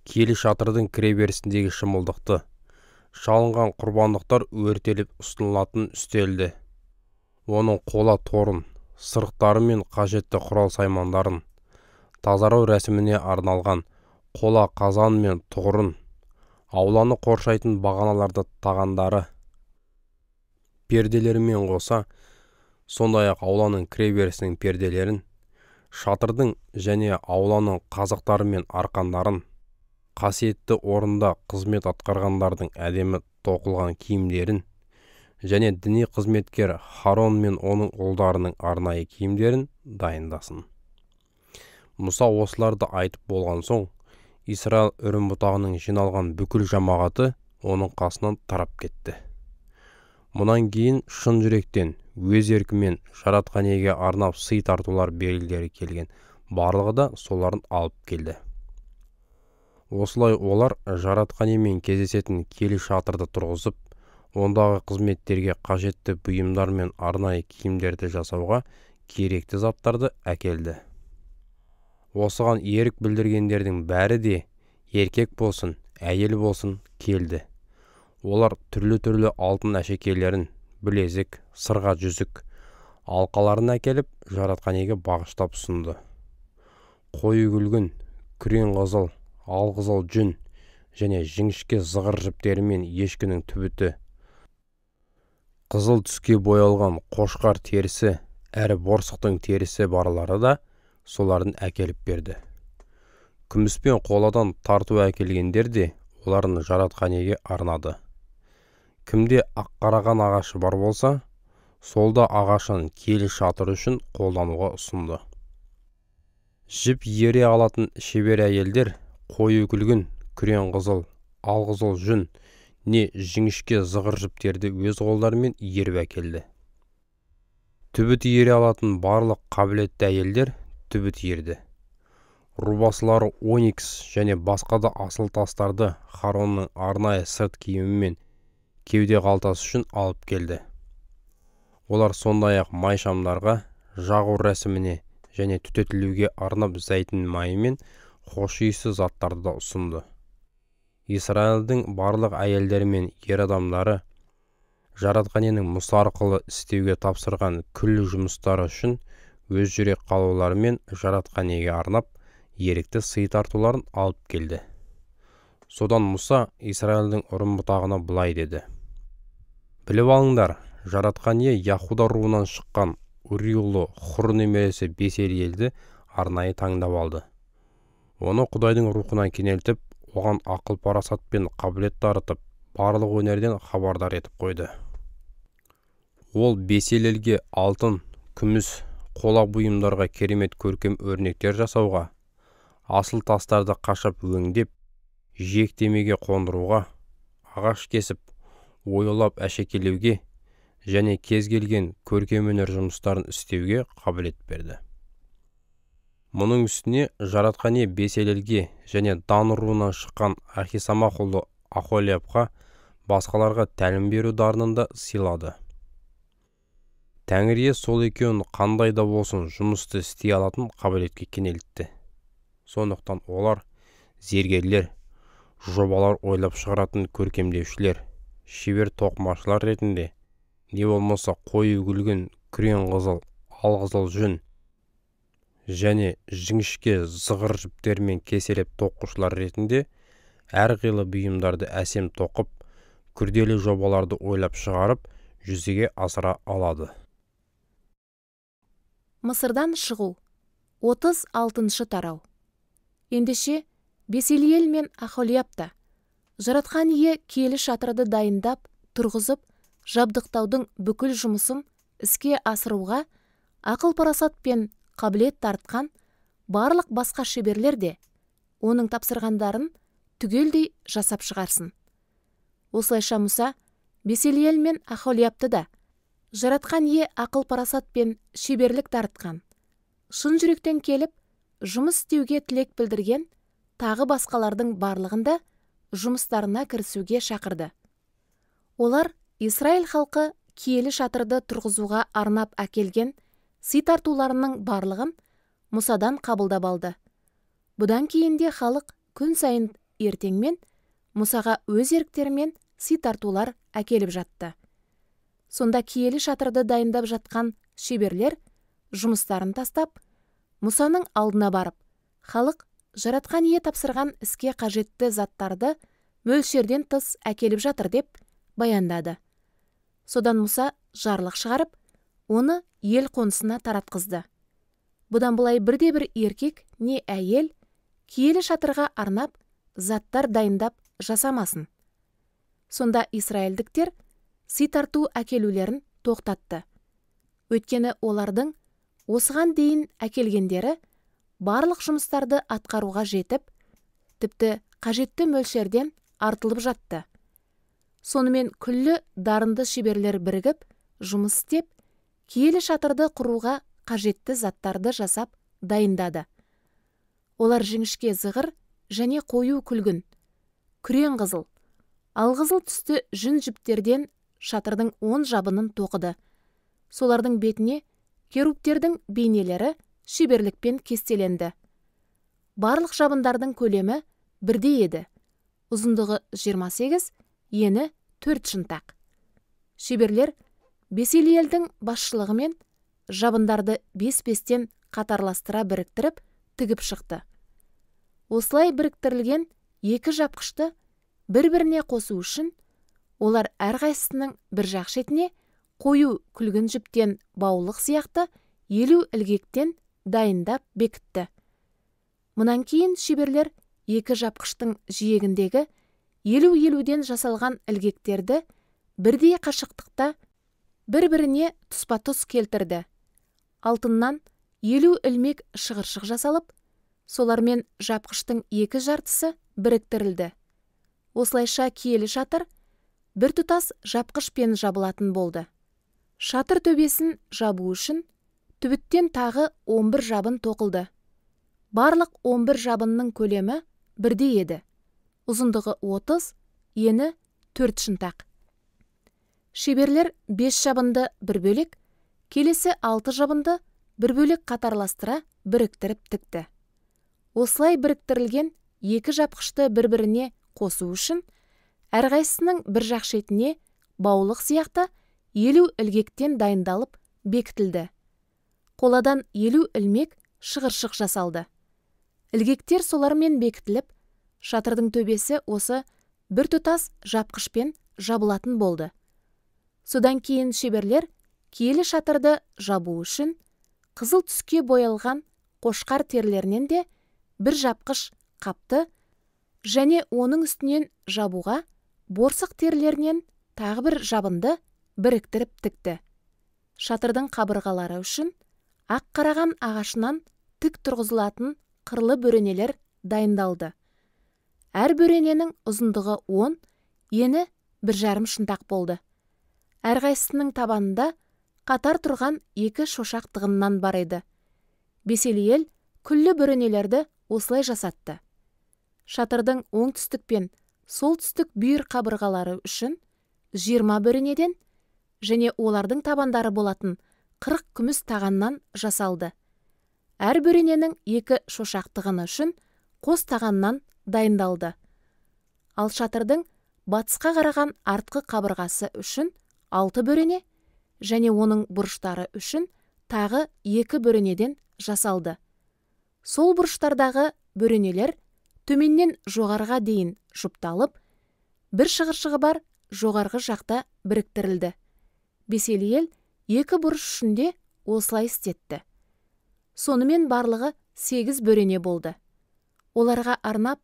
келі шатырдың кіреберісіндегі шымылдықты, шалынған құрбандықтар өртеліп ұсынылатын үстелді, оның қола торын, сырықтары мен қажетті құрал саймандарын, тазарау рәсіміне арналған қола қазан мен тұғырын, ауланы қоршайтын бағаналарды тағандары, перделерімен қоса, сондай-ақ ауланың кіреберісінің перделерін, шатырдың және ауланың қазықтары мен арқандарын, қасиетті орында қызмет атқарғандардың әдемі тоқылған киімдерін және діни қызметкер Харон мен оның ұлдарының арнайы киімдерін дайындасын. Мұса осыларды айтып болған соң, Израиль үрім-бұтағының жиналған бүкіл жамағаты оның қасынан тарап кетті. Мұнан кейін шын жүректен, өз еркімен жаратқан иеге арнап сый тартулар берілгері келген барлығы да соларын алып келді. Осылай олар жаратқан иемен кездесетін келі шатырды тұрғызып, ондағы қызметтерге қажетті бұйымдар мен арнайы киімдерді жасауға керекті заттарды әкелді. Осыған ерік білдіргендердің бәрі де, еркек болсын, әйел болсын, келді. Олар түрлі-түрлі алтын әшекейлерін, білезік, сырға жүзік, алқаларын әкеліп, жаратқан иеге бағыштап ұсынды. Қой үгілгін, күрең қызыл, алқызыл жүн және жіңішке зығыр жіптері мен ешкінің түбіті, қызыл түске боялған қошқар терісі әрі борсықтың терісі барлары да соларын әкеліп берді. Күміс пен қоладан тарту әкелгендер де оларын жаратқан иеге арнады. Кімде аққараған ағашы бар болса, солда ағашын келі шатыр үшін қолдануға ұсынды. Жіп ере алатын шебер әйелдер қой үкілгін, күрең қызыл, алқызыл жүн не жіңішке зығыр жіптерді өз қолдарымен иіріп әкелді. Түбіт иіре алатын барлық қабілетті әйелдер түбіт иірді. Рубасылары оникс және басқа да асыл тастарды Харонның арнайы сырт киімі мен кеуде қалтасы үшін алып келді. Олар сондай-ақ майшамдарға, жағу рәсіміне және түтетілуге арнап зәйтүн майы мен хош иісті заттарды да ұсынды. Израильдің барлық әйелдері мен ер адамдары жаратқан иенің Мұса арқылы істеуге тапсырған күллі жұмыстары үшін өз жүрек қалаулары мен жаратқан иеге арнап ерікті сый тартуларын алып келді. Содан Мұса Израильдің ұрын бұтағына былай деді: «Біліп алыңдар, жаратқан ие Яхуда руынан шыққан Ури ұлы Хур немересі Беселиелді арнайы таңдап алды. Оны Құдайдың рухына кенелтіп, оған ақыл парасат пен қабілет дарытып, барлық өнерден хабардар етіп қойды. Ол Беселелге алтын, күміс, қола бұйымдарға керемет көркем өрнектер жасауға, асыл тастарды қашап өңдеп, жиектемеге қондыруға, ағаш кесіп, оюлап әшекелеуге және кез келген көркем өнер жұмыстарын істеуге қабілет берді. Мұның үстіне жаратқан ие Беселелге және Дан руынан шыққан Ахисамах ұлы Ахолиапқа басқаларға тәлім беру дарынын да сыйлады. Тәңір ие сол екеуін қандай да болсын жұмысты істей алатын қабілетке кенелтті. Сондықтан олар зергерлер, жобалар ойлап шығаратын көркемдеушілер, шебер тоқымашылар ретінде, не болмаса қою күлгін, күрең қызыл, алқызыл жүн және жіңішке зығыр жіптермен кеселеп тоқушылар ретінде әрқилы бұйымдарды әсем тоқып, күрделі жобаларды ойлап шығарып, жүзеге асыра алады. Мысырдан шығу. 36 тарау. Ендеше Беселиел мен Ахолиапта жаратқан ие киелі шатырды дайындап, тұрғызып, жабдықтаудың бүкіл жұмысын іске асыруға ақыл парасат пен қабілет тартқан барлық басқа шеберлер де оның тапсырғандарын түгелдей жасап шығарсын. Осылайша Мұса Беселиел мен Ахолиапты да жаратқан ие ақыл парасат пен шеберлік тартқан, шын жүректен келіп, жұмыс істеуге тілек білдірген тағы басқалардың барлығында жұмыстарына кірісуге шақырды. Олар Израиль халқы киелі шатырды тұрғызуға арнап әкелген сый тартуларының барлығын Мұсадан қабылдап алды. Бұдан кейінде халық күн сайын ертеңмен Мұсаға өз еріктерімен сый тартулар әкеліп жатты. Сонда киелі шатырды дайындап жатқан шеберлер жұмыстарын тастап, Мұсаның алдына барып, халық жаратқан ие тапсырған іске қажетті заттарды мөлшерден тыс әкеліп жатыр деп баяндады. Содан Мұса жарлық шығарып, оны ел қонысына таратқызды. Бұдан былай бірде-бір еркек не әйел киелі шатырға арнап заттар дайындап жасамасын. Сонда израильдіктер сый тарту әкелулерін тоқтатты. Өйткені олардың осыған дейін әкелгендері барлық жұмыстарды атқаруға жетіп, тіпті қажетті мөлшерден артылып жатты. Сонымен күллі дарынды шеберлер бірігіп, жұмыс істеп, киелі шатырды құруға қажетті заттарды жасап дайындады. Олар жіңішке зығыр және қою күлгін, күрең қызыл, алқызыл түсті жүн жіптерден шатырдың 10 жабынын тоқыды. Солардың бетіне керубтердің бейнелері шеберлікпен кестеленді. Барлық жабындардың көлемі бірдей еді. Ұзындығы 28, ені 4 шынтақ. Шеберлер Беселиелдің басшылығымен жабындарды 5-5-тен қатарластыра біріктіріп, тігіп шықты. Осылай біріктірілген екі жапқышты бір-біріне қосу үшін олар әрқайсысының бір жақ шетіне қою күлгін жіптен баулық сияқты 50 ілгектен дайындап бекітті. Мұнан кейін шеберлер екі жапқыштың жиегіндегі 50-50-ден жасалған ілгектерді бірдей қашықтықта бір-біріне тұспа-тұс келтірді. Алтыннан 50 ілмек шығыршық жасалып, солармен жапқыштың екі жартысы біріктірілді. Осылайша киелі шатыр бір тұтас жапқышпен жабылатын болды. Шатыр төбесін жабу үшін түбіттен тағы 11 жабын тоқылды. Барлық 11 жабынның көлемі бірдей еді. Ұзындығы 30, ені 4 шынтақ. Шеберлер 5 жабынды бір бөлек, келесі 6 жабынды бір бөлек қатарластыра біріктіріп тікті. Осылай біріктірілген екі жапқышты бір-біріне қосу үшін әрқайсысының бір жақ шетіне баулық сияқты 50 ілгектен дайындалып бекітілді. Қоладан 50 ілмек шығыршық жасалды. Ілгектер солармен бекітіліп, шатырдың төбесі осы бір тұтас жапқышпен жабылатын болды. Содан кейін шеберлер киелі шатырды жабу үшін қызыл түске боялған қошқар терілерінен де бір жапқыш қапты және оның үстінен жабуға борсық терілерінен тағы бір жабынды біріктіріп тікті. Шатырдың қабырғалары үшін ақ қараған ағашынан тік тұрғызылатын қырлы бөренелер дайындалды. Әр бөрененің ұзындығы 10, ені 1,5 шынтақ болды. Әрқайсысының табанында қатар тұрған 2 шошақ тығыннан бар еді. Беселиел күллі бөренелерді осылай жасатты. Шатырдың оңтүстік пен солтүстік бүйір қабырғалары үшін 20 бөренеден және олардың табандары болатын 40 күміс тағаннан жасалды. Әр бөрененің 2 шошақ тығыны үшін қос тағаннан дайындалды. Ал шатырдың батысқа қараған артқы қабырғасы үшін 6 бөрене және оның бұрыштары үшін тағы 2 бөренеден жасалды. Сол бұрыштардағы бөренелер төменнен жоғарыға дейін жұпталып, бір шығыршығы бар жоғарғы жақта біріктірілді. Беселиел 2 бұрыш үшінде осылай істетті. Сонымен барлығы 8 бөрене болды. Оларға арнап,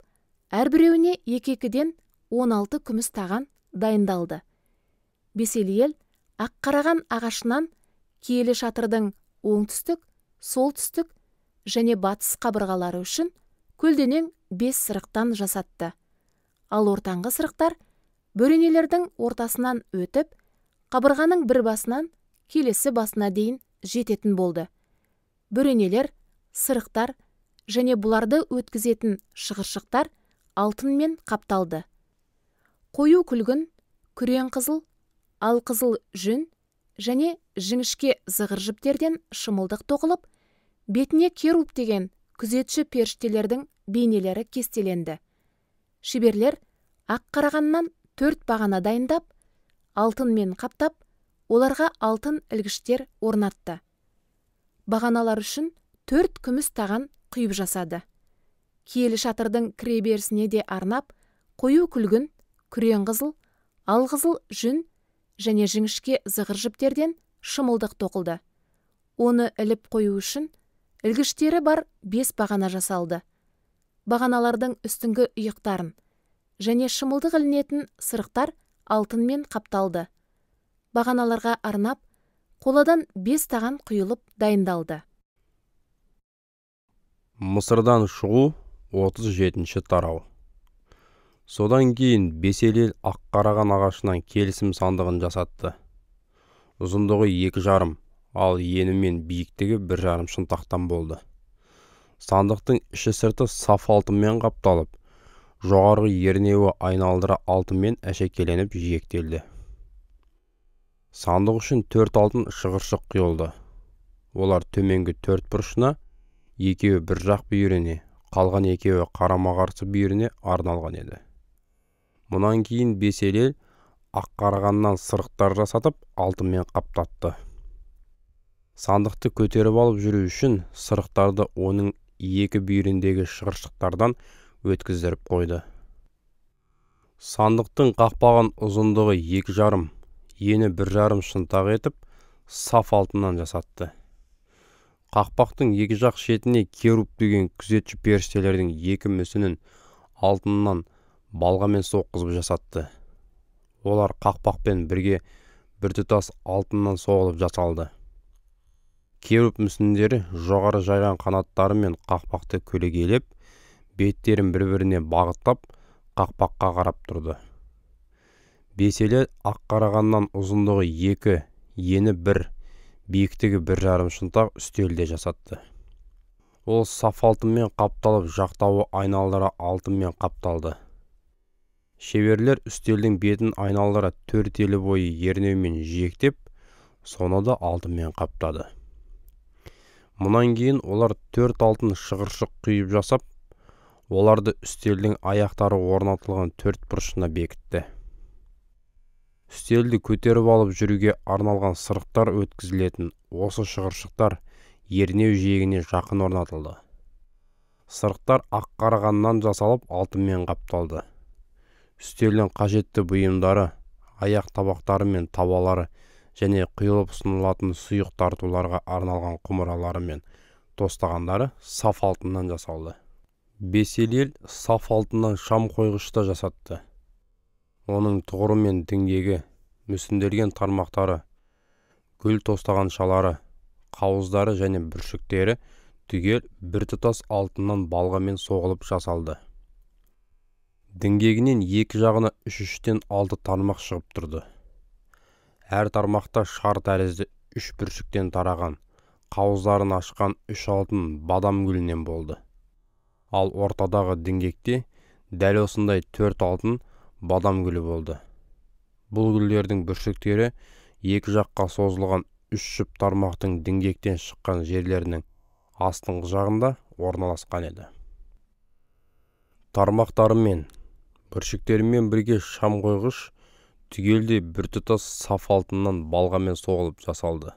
әрбіреуіне 2-2-ден 16 күміс таған дайындалды. Беселиел ақ қараған ағашынан киелі шатырдың оңтүстік, солтүстік және батыс қабырғалары үшін көлденең 5 сырықтан жасатты. Ал ортаңғы сырықтар бөренелердің ортасынан өтіп, қабырғаның бір басынан келесі басына дейін жететін болды. Бөренелер, сырықтар және бұларды өткізетін шығыршықтар алтынмен қапталды. Қою күлгін, күрең қызыл, алқызыл жүн және жіңішке зығыр жіптерден шымылдық тоқылып, бетіне керуб деген күзетші періштелердің бейнелері кестеленді. Шеберлер ақ қарағаннан 4 бағана дайындап, алтынмен қаптап, оларға алтын ілгіштер орнатты. Бағаналар үшін 4 күміс таған құйып жасады. Киелі шатырдың кіреберісіне де арнап, қою күлгін, күрең қызыл, алқызыл жүн және жіңішке зығыр жіптерден шымылдық тоқылды. Оны іліп қою үшін ілгіштері бар 5 бағана жасалды. Бағаналардың үстіңгі ұйықтарын және шымылдық ілінетін сырықтар алтынмен қапталды. Бағаналарға арнап, қоладан 5 таған құйылып дайындалды. Мысырдан шығу 37-ші тарау. Содан кейін Беселиел ақ қараған ағашынан келісім сандығын жасатты. Ұзындығы 2,5, ал ені мен биіктігі 1,5 шынтақтан болды. Сандықтың іші сырты саф алтынмен қапталып, жоғарғы ернеуі айналдыра алтынмен әшекеленіп жиектелді. Сандық үшін 4 алтын шығыршық құйылды. Олар төменгі 4 бұрышына, екеуі бір жақ бүйіріне, қалған екеуі қарама-қарсы бүйіріне арналған еді. Мұнан кейін Беселиел ақ қарағаннан сырықтар жасатып, алтынмен қаптатты. Сандықты көтеріп алып жүру үшін сырықтарды оның 2 бүйіріндегі шығыршықтардан өткіздіріп қойды. Сандықтың қақпаған ұзындығы 2,5, ені 1,5 шынтақ етіп, саф алтыннан жасатты. Қақпақтың 2 жақ шетіне керуб деген күзетші періштелердің 2 мүсінін алтыннан балғамен соққызып жасатты. Олар қақпақпен бірге бір тұтас алтыннан соғылып жасалды. Керуб мүсіндері жоғары жайған қанаттарымен қақпақты көлегейлеп, беттерін бір-біріне бағыттап, қақпаққа қарап тұрды. Беселиел ақ қарағаннан ұзындығы 2, ені 1, биіктігі 1,5 шынтақ үстелде жасатты. Ол саф алтынмен қапталып, жақтауы айналдыра алтынмен қапталды. Шеберлер үстелдің бетін айналдыра 4 елі бойы ернеумен жиектеп, соны да алтынмен қаптады. Мұнан кейін олар 4 алтын шығыршық құйып жасап, оларды үстелдің аяқтары орнатылған 4 бұрышына бекітті. Үстелді көтеріп алып жүруге арналған сырықтар өткізілетін осы шығыршықтар ернеу жиегіне жақын орнатылды. Сырықтар ақ қарағаннан жасалып алтынмен қапталды. Үстелдің қажетті бұйымдары, аяқ табақтары мен табалары және құйылып ұсынылатын сұйық тартуларға арналған құмыралары мен тостағандары саф алтыннан жасалды. Бесел ел саф алтыннан шам қойғышта жасатты. Оның тұғыры мен діңгегі, мүсінделген тармақтары, гүл тостағаншалары, қауыздары және бүршіктері түгел біртұтас алтыннан балғамен соғылып жасалды. Діңгегінен екі жағына 3-3-тен 6 тармақ шығып тұрды. Әр тармақта шар тәрізді 3 бүршіктен тараған, қауыздарын ашқан 3 алтын бадам гүлінен болды. Ал ортадағы діңгекте дәл осындай 4 алтын бадам гүлі болды. Бұл гүлдердің бүршіктері екі жаққа созылған 3 жұп тармақтың діңгектен шыққан жерлерінің астыңғы жағында орналасқан еді. Тармақтарымен, бүршіктерімен бірге шам қойғыш түгелде біртұтас саф алтыннан балғамен соғылып жасалды.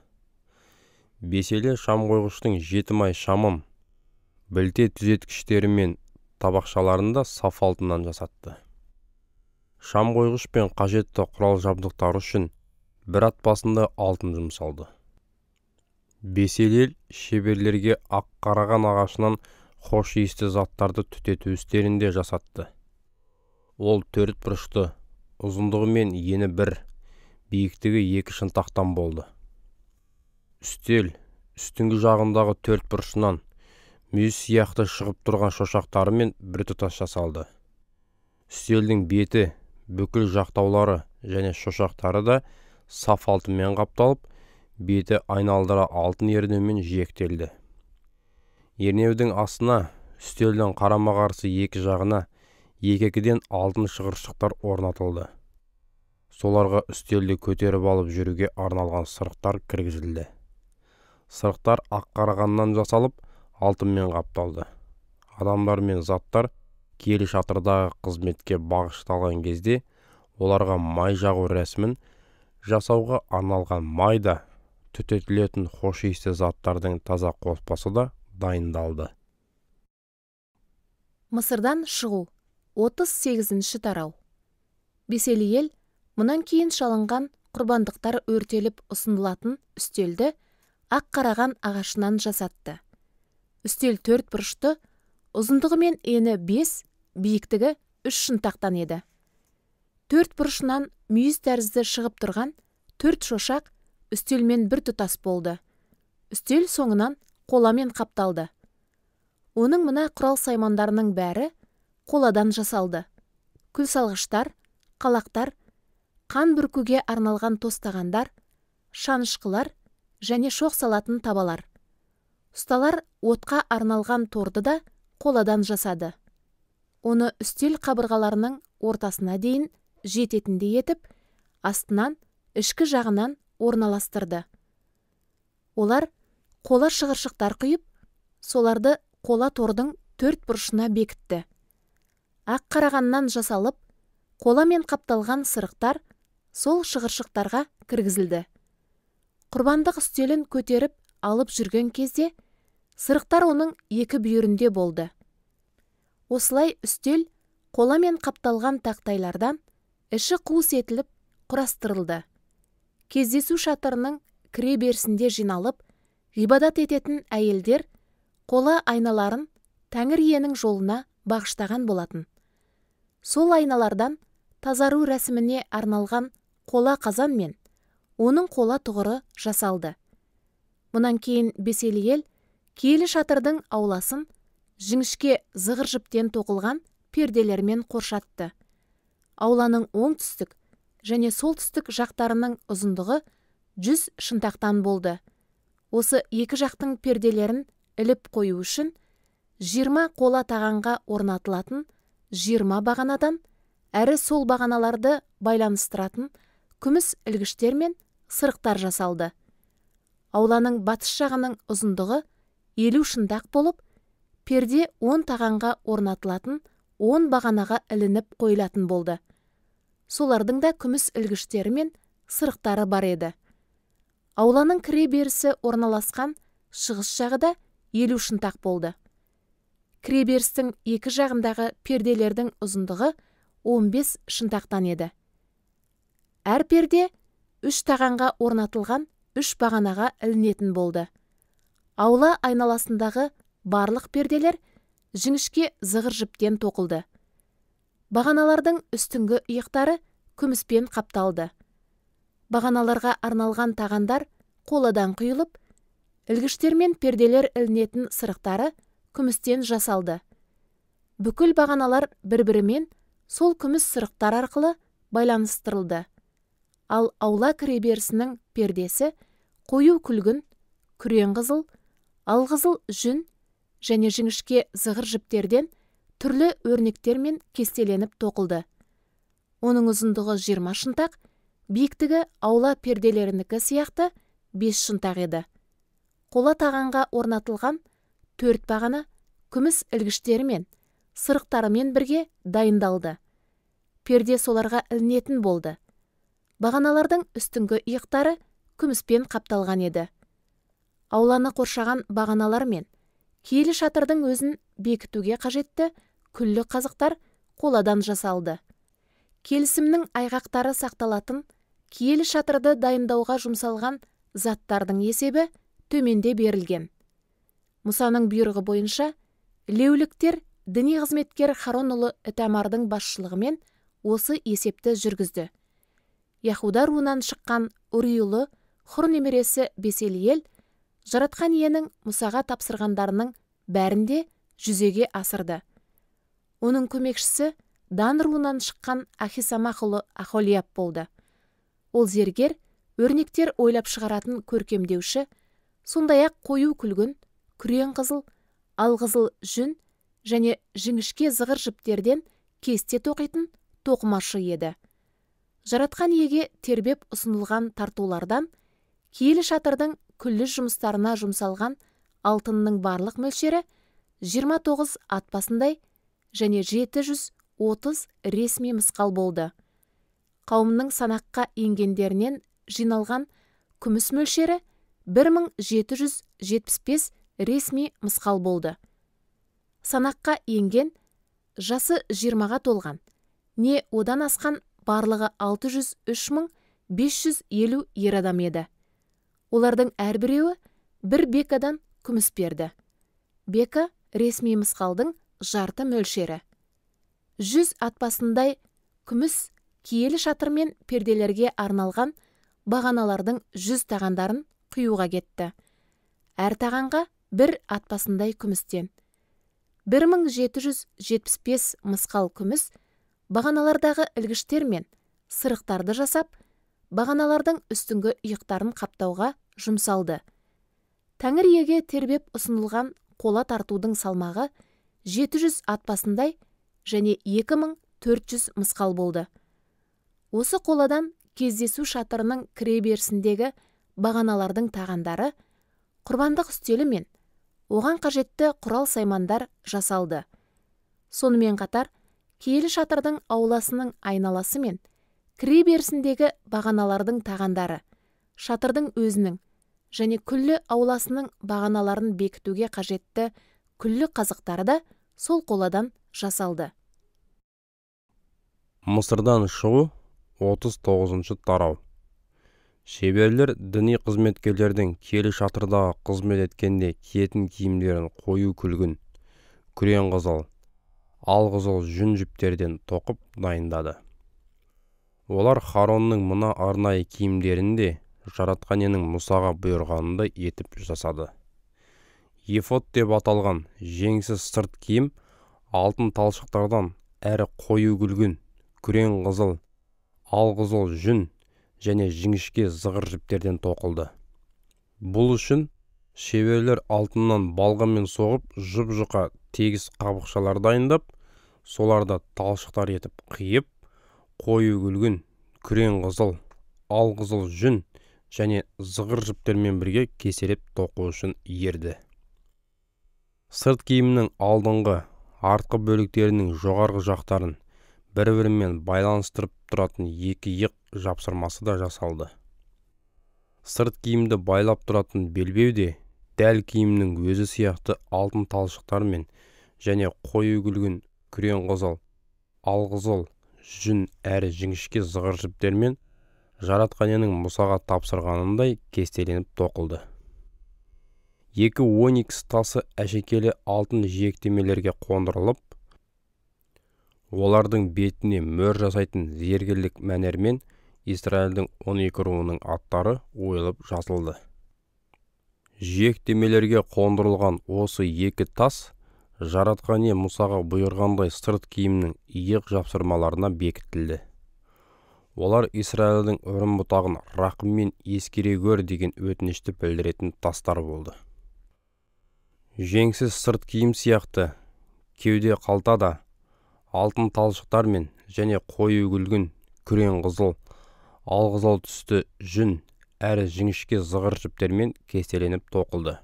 Беселе шам қойғыштың 7 май шамын, білте түзеткіштері мен табақшаларында саф алтыннан жасатты. Шам қойғыш пен қажетті құрал жабдықтар үшін бір ат басында алтын жұмсалды. Бесел ел шеберлерге ақ қараған ағашынан хош иісті заттарды түтету істерінде жасатты. Ол 4 бұрышты, ұзындығы мен ені 1, биіктігі 2 шынтақтан болды. Үстел, үстіңгі жағындағы 4 бұрышынан мүйіз сияқты шығып тұрған шошақтарымен біртұтас жасалды. Үстелдің беті, бүкіл жақтаулары және шошақтары да саф алтынмен қапталып, беті айналдыра алтын ернеумен жиектелді. Ернеудің астына, үстелдің қарама-қарсы екі жағына 2-2-ден алтын шығыршықтар орнатылды. Соларға үстелді көтеріп алып жүруге арналған сырықтар кіргізілді. Сырықтар ақ қарағаннан жасалып, алтынмен қапталды. Адамдар мен заттар киелі шатырдағы қызметке бағышталған кезде оларға май жағу рәсімін жасауға арналған майда түтетілетін хош иісті заттардың таза қоспасы да дайындалды. Мысырдан шығу 38-ші тарау. Беселі ел мұнан кейін шалынған құрбандықтар өртеліп ұсынылатын үстелді ақ қараған ағашынан жасатты. Үстел 4 бұрышты, ұзындығы мен ені 5, биіктігі 3 шынтақтан еді. 4 бұрышынан мүйіз тәрізді шығып тұрған 4 шошақ үстелмен бір тұтас болды. Үстел соңынан қоламен қапталды. Оның мына құрал саймандарының бәрі қоладан жасалды. Күл салғыштар, қалақтар, қан бүркуге арналған тостағандар, шанышқылар және шоқ салатын табалар. Ұсталар отқа арналған торды да қоладан жасады. Оны үстел қабырғаларының ортасына дейін жететіндей етіп, астынан, ішкі жағынан орналастырды. Олар қола шығыршықтар құйып, соларды қола тордың 4 бұрышына бекітті. Ақ қарағаннан жасалып, қоламен қапталған сырықтар сол шығыршықтарға кіргізілді. Құрбандық үстелін көтеріп алып жүрген кезде, сырықтар оның 2 бүйірінде болды. Осылай үстел қоламен қапталған тақтайлардан іші қуыс етіліп құрастырылды. Кездесу шатырының кіре берісінде жиналып, ғибадат ететін әйелдер қола айналарын Тәңір иенің жолына бағыштаған болатын. Сол айналардан тазару рәсіміне арналған қола қазан мен оның қола тұғыры жасалды. Мұнан кейін Беселі ел киелі шатырдың ауласын жіңішке зығыр жіптен тоқылған перделермен қоршатты. Ауланың оңтүстік және солтүстік жақтарының ұзындығы 100 шынтақтан болды. Осы екі жақтың перделерін іліп қою үшін 20 қола тағанға орнатылатын 20 бағанадан әрі сол бағаналарды байланыстыратын күміс ілгіштер мен сырықтар жасалды. Ауланың батыс жағының ұзындығы 50 шынтақ болып, перде 10 тағанға орнатылатын 10 бағанаға ілініп қойылатын болды. Солардың да күміс ілгіштері мен сырықтары бар еді. Ауланың кіре берісі орналасқан шығыс жағы да 50 шынтақ болды. кіреберістің екі жағындағы перделердің ұзындығы 15 шынтақтан еді. Әр перде 3 тағанға орнатылған 3 бағанаға ілінетін болды. Аула айналасындағы барлық перделер жіңішке зығыр жіптен тоқылды. Бағаналардың үстіңгі иықтары күміспен қапталды. Бағаналарға арналған тағандар қоладан құйылып, ілгіштер мен перделер ілінетін сырықтары күмістен жасалды. Бүкіл бағаналар бір-бірімен сол күміс сырықтар арқылы байланыстырылды. Ал аула кіреберісінің пердесі қою күлгін, күрең қызыл, алқызыл жүн және жіңішке зығыр жіптерден түрлі өрнектермен кестеленіп тоқылды. Оның ұзындығы 20 шынтақ, биіктігі аула перделерінікі сияқты 5 шынтақ еді. Қола тағанға орнатылған 4 бағана күміс ілгіштерімен, сырықтарымен бірге дайындалды. Перде соларға ілінетін болды. Бағаналардың үстіңгі иықтары күміспен қапталған еді. Ауланы қоршаған бағаналар мен киелі шатырдың өзін бекітуге қажетті күллі қазықтар қоладан жасалды. Келісімнің айғақтары сақталатын киелі шатырды дайындауға жұмсалған заттардың есебі төменде берілген. Мұсаның бұйрығы бойынша леуліктер діни қызметкер Харон ұлы Ітамардың басшылығымен осы есепті жүргізді. Яхуда руынан шыққан Ури ұлы Хур немересі Беселиел жаратқан иенің Мұсаға тапсырғандарының бәрінде жүзеге асырды. Оның көмекшісі Дан руынан шыққан Ахисамах ұлы Ахолиап болды. Ол зергер, өрнектер ойлап шығаратын көркемдеуші, сондай-ақ қою күлгін, күрең қызыл, алқызыл жүн және жіңішке зығыр жіптерден кесте тоқитын тоқымашы еді. Жаратқан иеге тербеп ұсынылған тартулардан киелі шатырдың күллі жұмыстарына жұмсалған алтынның барлық мөлшері 29 атпасындай және 730 ресми мысқал болды. Қауымның санаққа енгендерінен жиналған күміс мөлшері 1775 ресми мысқал болды. Санаққа енген жасы 20-ға толған, не одан асқан барлығы 603.550 ер адам еді. Олардың әрбіреуі бір бекадан күміс берді. Бека ресми мысқалдың жарты мөлшері. 100 атпасындай күміс киелі шатыр мен перделерге арналған бағаналардың 100 тағандарын құюға кетті. Әр тағанға бір атпасындай күмістен. 1775 мысқал күміс бағаналардағы ілгіштер мен сырықтарды жасап, бағаналардың үстіңгі иықтарын қаптауға жұмсалды. Тәңір иеге тербеп ұсынылған қола тартудың салмағы 700 атпасындай және 2400 мысқал болды. Осы қоладан кездесу шатырының кіреберісіндегі бағаналардың тағандары, құрбандық үстелі мен оған қажетті құрал саймандар жасалды. Сонымен қатар, киелі шатырдың ауласының айналасы мен кіреберісіндегі бағаналардың тағандары, шатырдың өзінің және күллі ауласының бағаналарын бекітуге қажетті күллі қазықтары да сол қоладан жасалды. Мысырдан шығу 39 тарау. Шеберлер діни қызметкерлердің киелі шатырдағы қызмет еткенде киетін киімдерін қою күлгін, күрең қызыл, алқызыл жүн жіптерден тоқып дайындады. Олар Харонның мына арнайы киімдерінде жаратқан иенің Мұсаға бұйырғанындай етіп жасады. Ефод деп аталған жеңсіз сырт киім алтын талшықтардан әрі қою күлгін, күрең қызыл, алқызыл жүн және жіңішке зығыр жіптерден тоқылды. Бұл үшін шеберлер алтыннан балғамен соғып жұп-жұқа тегіс қабықшалар дайындап, соларды талшықтар етіп қиып, қою күлгін, күрең қызыл, алқызыл жүн және зығыр жіптермен бірге кеселеп тоқу үшін ерді. Сырт киімнің алдыңғы, артқы бөліктерінің жоғарғы жақтарын бір-бірімен байланыстырып тұратын екі иық жапсырмасы да жасалды. Сырт киімді байлап тұратын белбеу де дәл киімнің өзі сияқты алтын талшықтар мен және қою күлгін күрең қызыл, алқызыл, жүн әрі жіңішке зығыр жіптермен жаратқан иенің Мұсаға тапсырғанындай кестеленіп тоқылды. 2 оникс тасы әшекелі алтын жиектемелерге қондырылып, олардың бетіне мөр жасайтын зергерлік мәнермен Израильдің 12 руының аттары ойылып жазылды. Жиектемелерге қондырылған осы 2 тас жаратқан ие Мұсаға бұйырғандай сырт киімнің иық жапсырмаларына бекітілді. Олар Израильдің үрім-бұтағын рақыммен ескере көр деген өтінішті білдіретін тастар болды. Жеңсіз сырт киім сияқты кеуде қалта да алтын талшықтармен және қою күлгін күрең қызыл, алқызыл түсті жүн әрі жіңішке зығыр жіптермен кестеленіп тоқылды.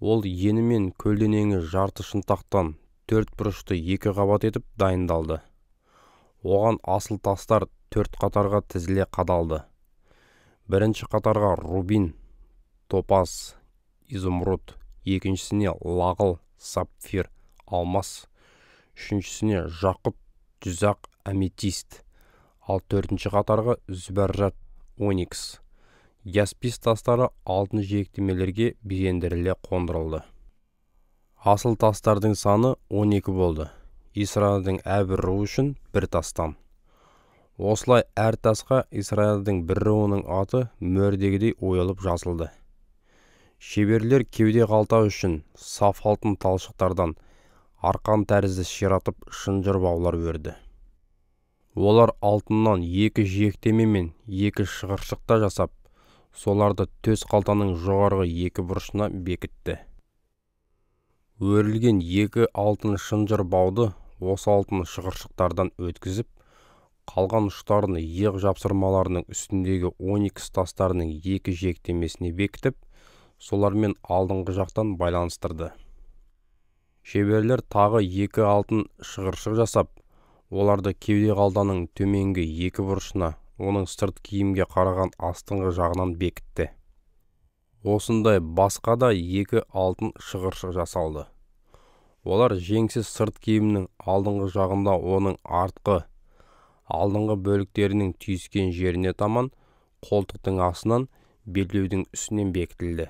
Ол ені мен көлденеңі жарты шынтақтан 4 бұрышты 2 қабат етіп дайындалды. Оған асыл тастар 4 қатарға тізіле қадалды. Бірінші қатарға рубин, топаз, изумруд, екіншісіне лағыл, сапфир, алмас, үшіншісіне жақұт, жүзақ, аметист, ал 4-ші қатарға зүбәржат, оникс, яспис тастары алтын жиектемелерге безендіріле қондырылды. Асыл тастардың саны 12 болды. Израильдің әрбір руы үшін 1 тастан. Осылай әр тасқа Израильдің бір руының аты мөрдегідей ойылып жазылды. Шеберлер кеуде қалта үшін саф алтын талшықтардан арқан тәрізді ширатып шынжыр баулар өрді. Олар алтыннан 2 жиектеме мен 2 шығыршықта жасап, соларды төс қалтаның жоғарғы 2 бұрышына бекітті. Өрілген 2 алтын шынжыр бауды осы алтын шығыршықтардан өткізіп, қалған ұштарын иық жапсырмаларының үстіндегі оникс тастарының 2 жиектемесіне бекітіп, солармен алдыңғы жақтан байланыстырды. Шеберлер тағы 2 алтын шығыршық жасап, оларды кеуде қалтаның төменгі 2 бұрышына, оның сырт киімге қараған астыңғы жағынан бекітті. Осындай басқа да 2 алтын шығыршық жасалды. Олар жеңсіз сырт киімнің алдыңғы жағында оның артқы, алдыңғы бөліктерінің түйіскен жеріне таман, қолтықтың астынан, белбеудің үстінен бекітілді.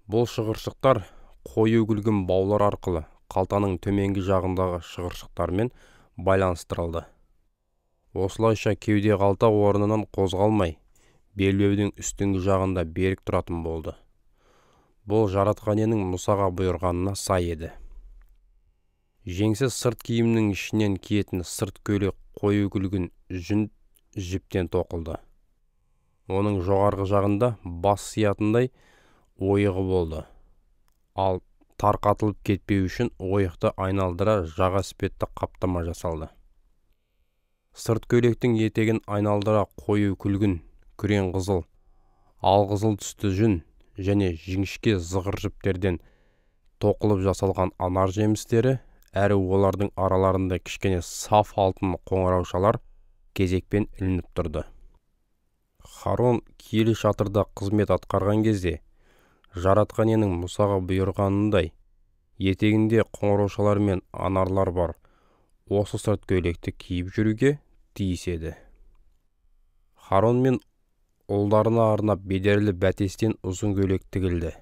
Бұл шығыршықтар қою күлгін баулар арқылы қалтаның төменгі жағындағы шығыршықтармен байланыстырылды. Осылайша кеуде қалта орнынан қозғалмай, белбеудің үстіңгі жағында берік тұратын болды. Бұл жаратқан иенің Мұсаға бұйырғанына сай еді. Жеңсіз сырт киімнің ішінен киетін сырт көйлек қою күлгін жүн жіптен тоқылды. Оның жоғарғы жағында бас сиятындай ойығы болды. Ал тарқатылып кетпеу үшін ойықты айналдыра жаға іспетті қаптама жасалды. Сырт көйлектің етегін айналдыра қою күлгін, күрең қызыл, алқызыл түсті жүн және жіңішке зығыр жіптерден тоқылып жасалған анар жемістері, әрі олардың араларында кішкене саф алтын қоңыраушалар кезекпен ілініп тұрды. Харон киелі шатырда қызмет атқарған кезде, жаратқан иенің Мұсаға бұйырғанындай, етегінде қоңыраушалар мен анарлар бар осы сырт көйлекті киіп жүруге тиіс еді. Харон мен ұлдарына арнап бедерлі бәтестен ұзын көйлек тігілді.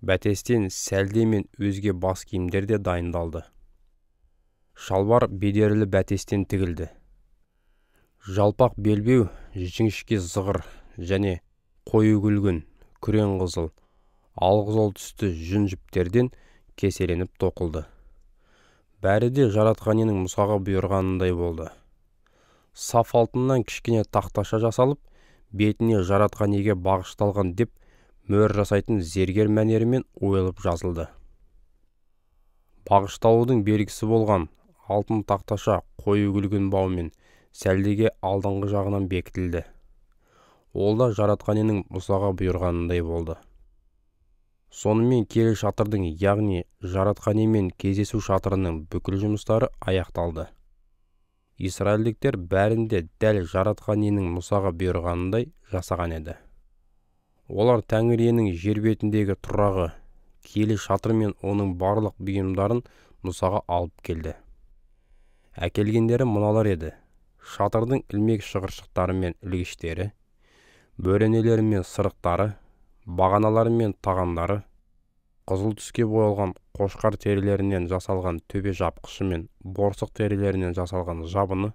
Бәтестен сәлде мен өзге бас киімдер де дайындалды. Шалбар бедерлі бәтестен тігілді. Жалпақ белбеу жіңішке зығыр және қою күлгін, күрең қызыл, алқызыл түсті жүн жіптерден кеселеніп тоқылды. Бәрі де жаратқан иенің Мұсаға бұйырғанындай болды. Саф алтыннан кішкене тақташа жасалып, бетіне жаратқан иеге бағышталған деп мөр жасайтын зергер мәнерімен ойылып жазылды. Бағышталудың белгісі болған алтын тақташа қою күлгін баумен сәлдеге алдыңғы жағынан бекітілді. Ол да жаратқан иенің Мұсаға бұйырғанындай болды. Сонымен киелі шатырдың, яғни жаратқан иемен кездесу шатырының бүкіл жұмыстары аяқталды. Израильдіктер бәрінде дәл жаратқан иенің Мұсаға бұйырғанындай жасаған еді. Олар Тәңір иенің жер бетіндегі тұрағы, киелі шатыр мен оның барлық бұйымдарын Мұсаға алып келді. Әкелгендері мыналар еді: шатырдың ілмек шығыршықтары мен ілгіштері, бөренелері мен сырықтары, бағаналары мен тағандары, қызыл түске боялған қошқар терілерінен жасалған төбе жапқышы мен борсық терілерінен жасалған жабыны,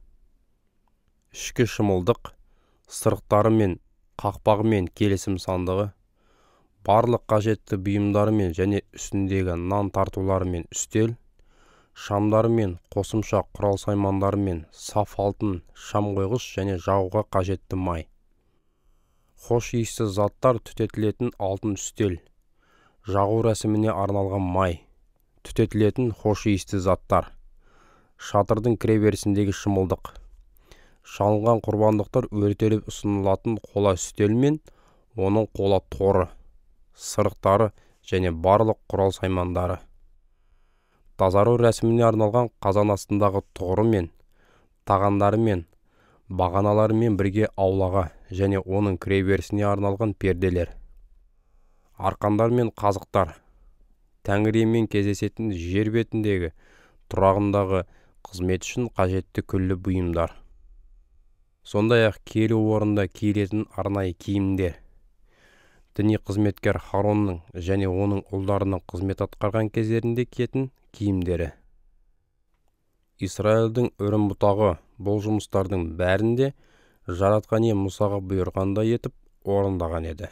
ішкі шымылдық, сырықтары мен қақпағы мен келісім сандығы, барлық қажетті бұйымдары мен және үстіндегі нан тартулары мен үстел, шамдары мен қосымша құрал саймандары мен саф алтын шам қойғыш және жағуға қажетті май, хош иісті заттар түтетілетін алтын үстел, жағу рәсіміне арналған май, түтетілетін хош иісті заттар, шатырдың кіреберісіндегі шымылдық, шалынған құрбандықтар өртеліп ұсынылатын қола үстел мен оның қола торы, сырықтары және барлық құрал саймандары, тазару рәсіміне арналған қазан астындағы тұғыры мен тағандары мен бағаналарымен бірге аулаға және оның кіреберісіне арналған перделер, арқандар мен қазықтар, Тәңірімен кездесетін жер бетіндегі тұрағындағы қызмет үшін қажетті күллі бұйымдар. Сондай-ақ киелі орында киілетін арнайы киімдер, діни қызметкер Харонның және оның ұлдарының қызмет атқарған кездерінде киетін киімдері. Исраилдің өрім бұтағы бұл жұмыстардың бәрінде жаратқан ие Мұсаға бұйырғандай етіп орындаған еді.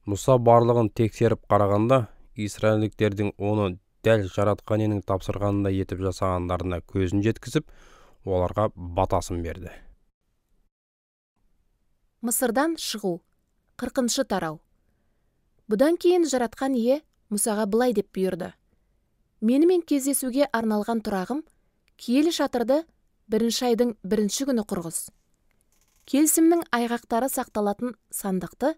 Мұса барлығын тексеріп қарағанда, Исраилдіктердің оны дәл жаратқан иенің тапсырғандай етіп жасағандарына көзін жеткізіп, оларға батасын берді. Мысырдан шығу. 40-шы тарау. Бұдан кейін жаратқан ие Мұсаға былай деп бұйырды: менімен кездесуге арналған тұрағым киелі шатырды 1 айдың 1 күні құрғыз. Келісімнің айғақтары сақталатын сандықты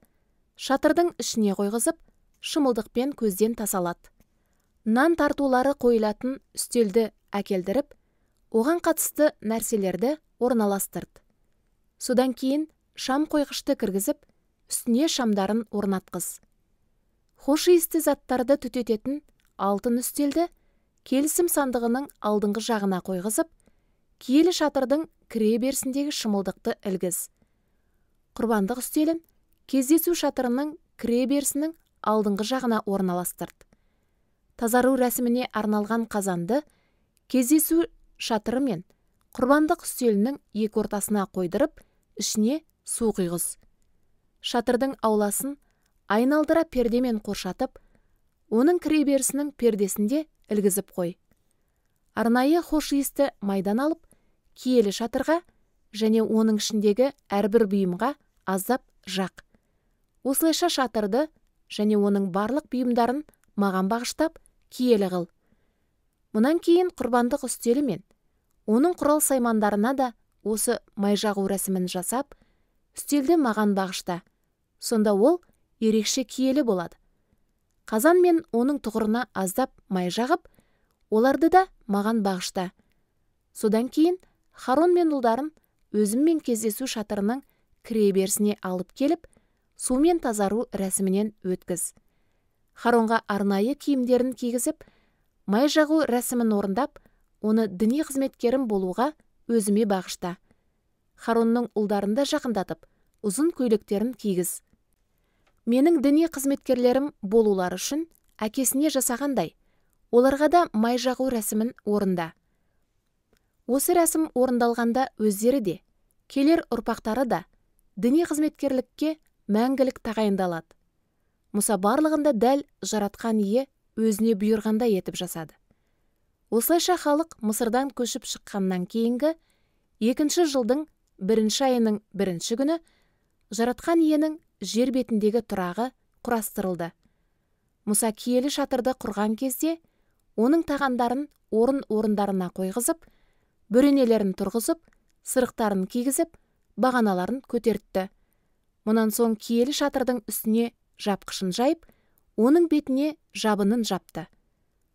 шатырдың ішіне қойғызып, шымылдықпен көзден тасалат. Нан тартулары қойылатын үстелді әкелдіріп, оған қатысты нәрселерді орналастырды. Содан кейін шам қойғышты кіргізіп, үстіне шамдарын орнатқыз. Хош иісті заттарды түтететін алтын үстелді келісім сандығының алдыңғы жағына қойғызып, киелі шатырдың кіре берісіндегі шымылдықты ілгіз. Құрбандық үстелін кездесу шатырының кіре берісінің алдыңғы жағына орналастырды. Тазару рәсіміне арналған қазанды кездесу шатыры мен құрбандық үстелінің екі ортасына қойдырып, ішіне су құйғыз. Шатырдың ауласын айналдыра пердемен қоршатып, оның кіре берісінің пердесінде ілгізіп қой. Арнайы хош иісті майдан алып, киелі шатырға және оның ішіндегі әрбір бұйымға аздап жақ. Осылайша шатырды және оның барлық бұйымдарын маған бағыштап киелі қыл. Мұнан кейін құрбандық үстелі мен оның құрал саймандарына да осы май жағу рәсімін жасап, үстелді маған бағышта. Сонда ол ерекше киелі болады. Қазан мен оның тұғырына аздап май жағып, оларды да маған бағышта. Содан кейін Харон мен ұлдарын өзіммен кездесу шатырының кіре берісіне алып келіп, сумен тазару рәсімінен өткіз. Харонға арнайы киімдерін кигізіп, май жағу рәсімін орындап, оны діни қызметкерім болуға өзіме бағышта. Харонның ұлдарын да жақындатып, ұзын көйлектерін кигіз. Менің діни қызметкерлерім болулары үшін әкесіне жасағандай, оларға да май жағу рәсімін орында. Осы рәсім орындалғанда өздері де, келер ұрпақтары да діни қызметкерлікке мәңгілік тағайындалады. Мұса барлығында дәл жаратқан ие өзіне бұйырғандай етіп жасады. Осылайша халық Мысырдан көшіп шыққаннан кейінгі 2 жылдың 1 айының 1 күні жаратқан иенің жер бетіндегі тұрағы құрастырылды. Мұса киелі шатырды құрған кезде оның тағандарын орындарына қойғызып, бөренелерін тұрғызып, сырықтарын кигізіп, бағаналарын көтертті. Мұнан соң киелі шатырдың үстіне жапқышын жайып, оның бетіне жабынын жапты.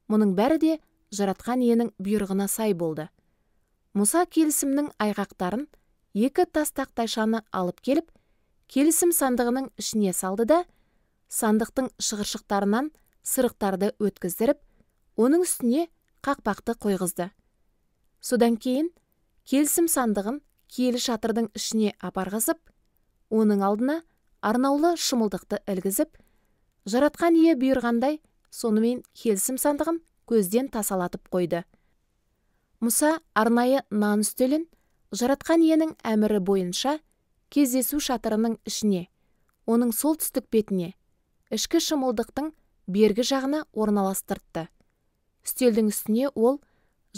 Мұның бәрі де жаратқан иенің бұйрығына сай болды. Мұса келісімнің айғақтарын 2 тас тақтайшаны алып келіп, келісім сандығының ішіне салды да, сандықтың шығыршықтарынан сырықтарды өткіздіріп, оның үстіне қақпақты қойғызды. Содан кейін келісім сандығын киелі шатырдың ішіне апарғызып, оның алдына арнаулы шымылдықты ілгізіп, жаратқан ие бұйырғандай, сонымен келісім сандығын көзден тасалатып қойды. Мұса арнайы нан үстелін жаратқан иенің әмірі бойынша кездесу шатырының ішіне, оның солтүстік бетіне, ішкі шымылдықтың бергі жағына орналастыртты. Үстелдің үстіне ол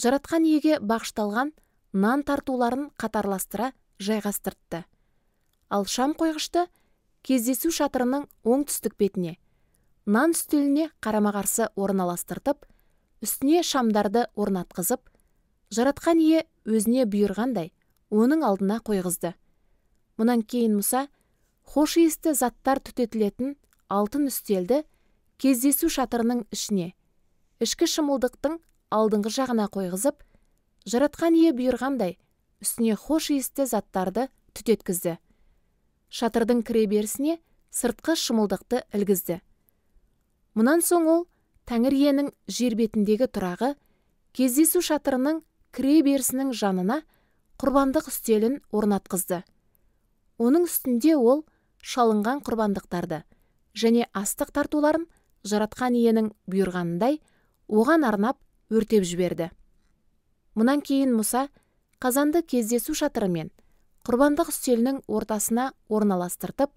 жаратқан иеге бағышталған нан тартуларын қатарластыра жайғастыртты. Ал шам қойғышты кездесу шатырының оңтүстік бетіне, нан үстеліне қарама-қарсы орналастыртып, үстіне шамдарды орнатқызып, жаратқан ие өзіне бұйырғандай оның алдына қойғызды. Мұнан кейін Мұса хош иісті заттар түтетілетін алтын үстелді кездесу шатырының ішіне, ішкі шымылдықтың алдыңғы жағына қойғызып, жаратқан ие бұйырғандай үстіне хош иісті заттарды түтеткізді. Шатырдың кіре берісіне сыртқы шымылдықты ілгізді. Мұнан соң ол Тәңір иенің жер бетіндегі тұрағы кездесу шатырының кіре берісінің жанына құрбандық үстелін орнатқызды. Оның үстінде ол шалынған құрбандықтарды және астық тартуларын жаратқан иенің бұйырғанындай оған арнап өртеп жіберді. Мұнан кейін Мұса қазанды кездесу шатыры мен құрбандық үстелінің ортасына орналастыртып,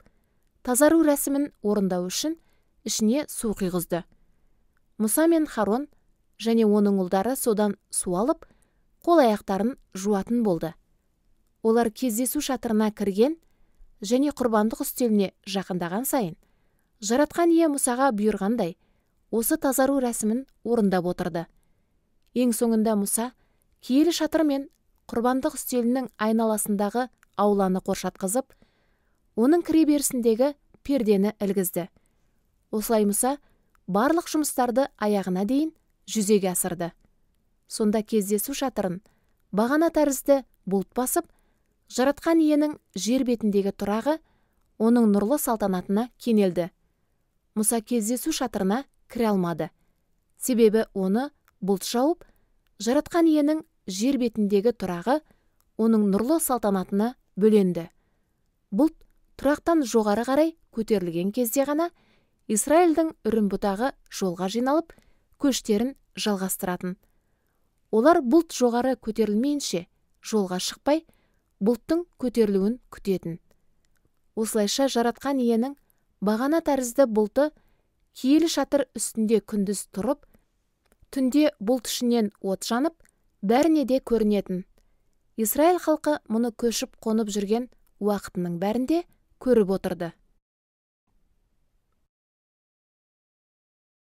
тазару рәсімін орындау үшін ішіне су құйғызды. Мұса мен Харон және оның ұлдары содан су алып, қол-аяқтарын жуатын болды. Олар кездесу шатырына кірген және құрбандық үстеліне жақындаған сайын, жаратқан ие Мұсаға бұйырғандай, осы тазару рәсімін орындап отырды. Ең соңында Мұса киелі шатыр мен құрбандық үстелінің айналасындағы ауланы қоршатқызып, оның кіре берісіндегі пердені ілгізді. Осылай Мұса барлық жұмыстарды аяғына дейін жүзеге асырды. Сонда кездесу шатырын бағана тәрізді бұлт басып, жаратқан иенің жер бетіндегі тұрағы оның нұрлы салтанатына кенелді. Мұса кездесу шатырына кіре алмады. Себебі оны бұлт жауып, жаратқан иенің жер бетіндегі тұрағы оның нұрлы салтанатына бөленді. Бұлт тұрақтан жоғары қарай көтерілген кезде ғана Израильдің үрім бұтағы жолға жиналып, көштерін жалғастыратын. Олар бұлт жоғары көтерілмейінше жолға шықпай, бұлттың көтерілуін күтетін. Осылайша жаратқан иенің бағана тәрізді бұлты киелі шатыр үстінде күндіз тұрып, түнде бұлт ішінен от жанып, бәріне де көрінетін. Израиль халқы мұны көшіп қонып жүрген уақытының бәрінде көріп отырды.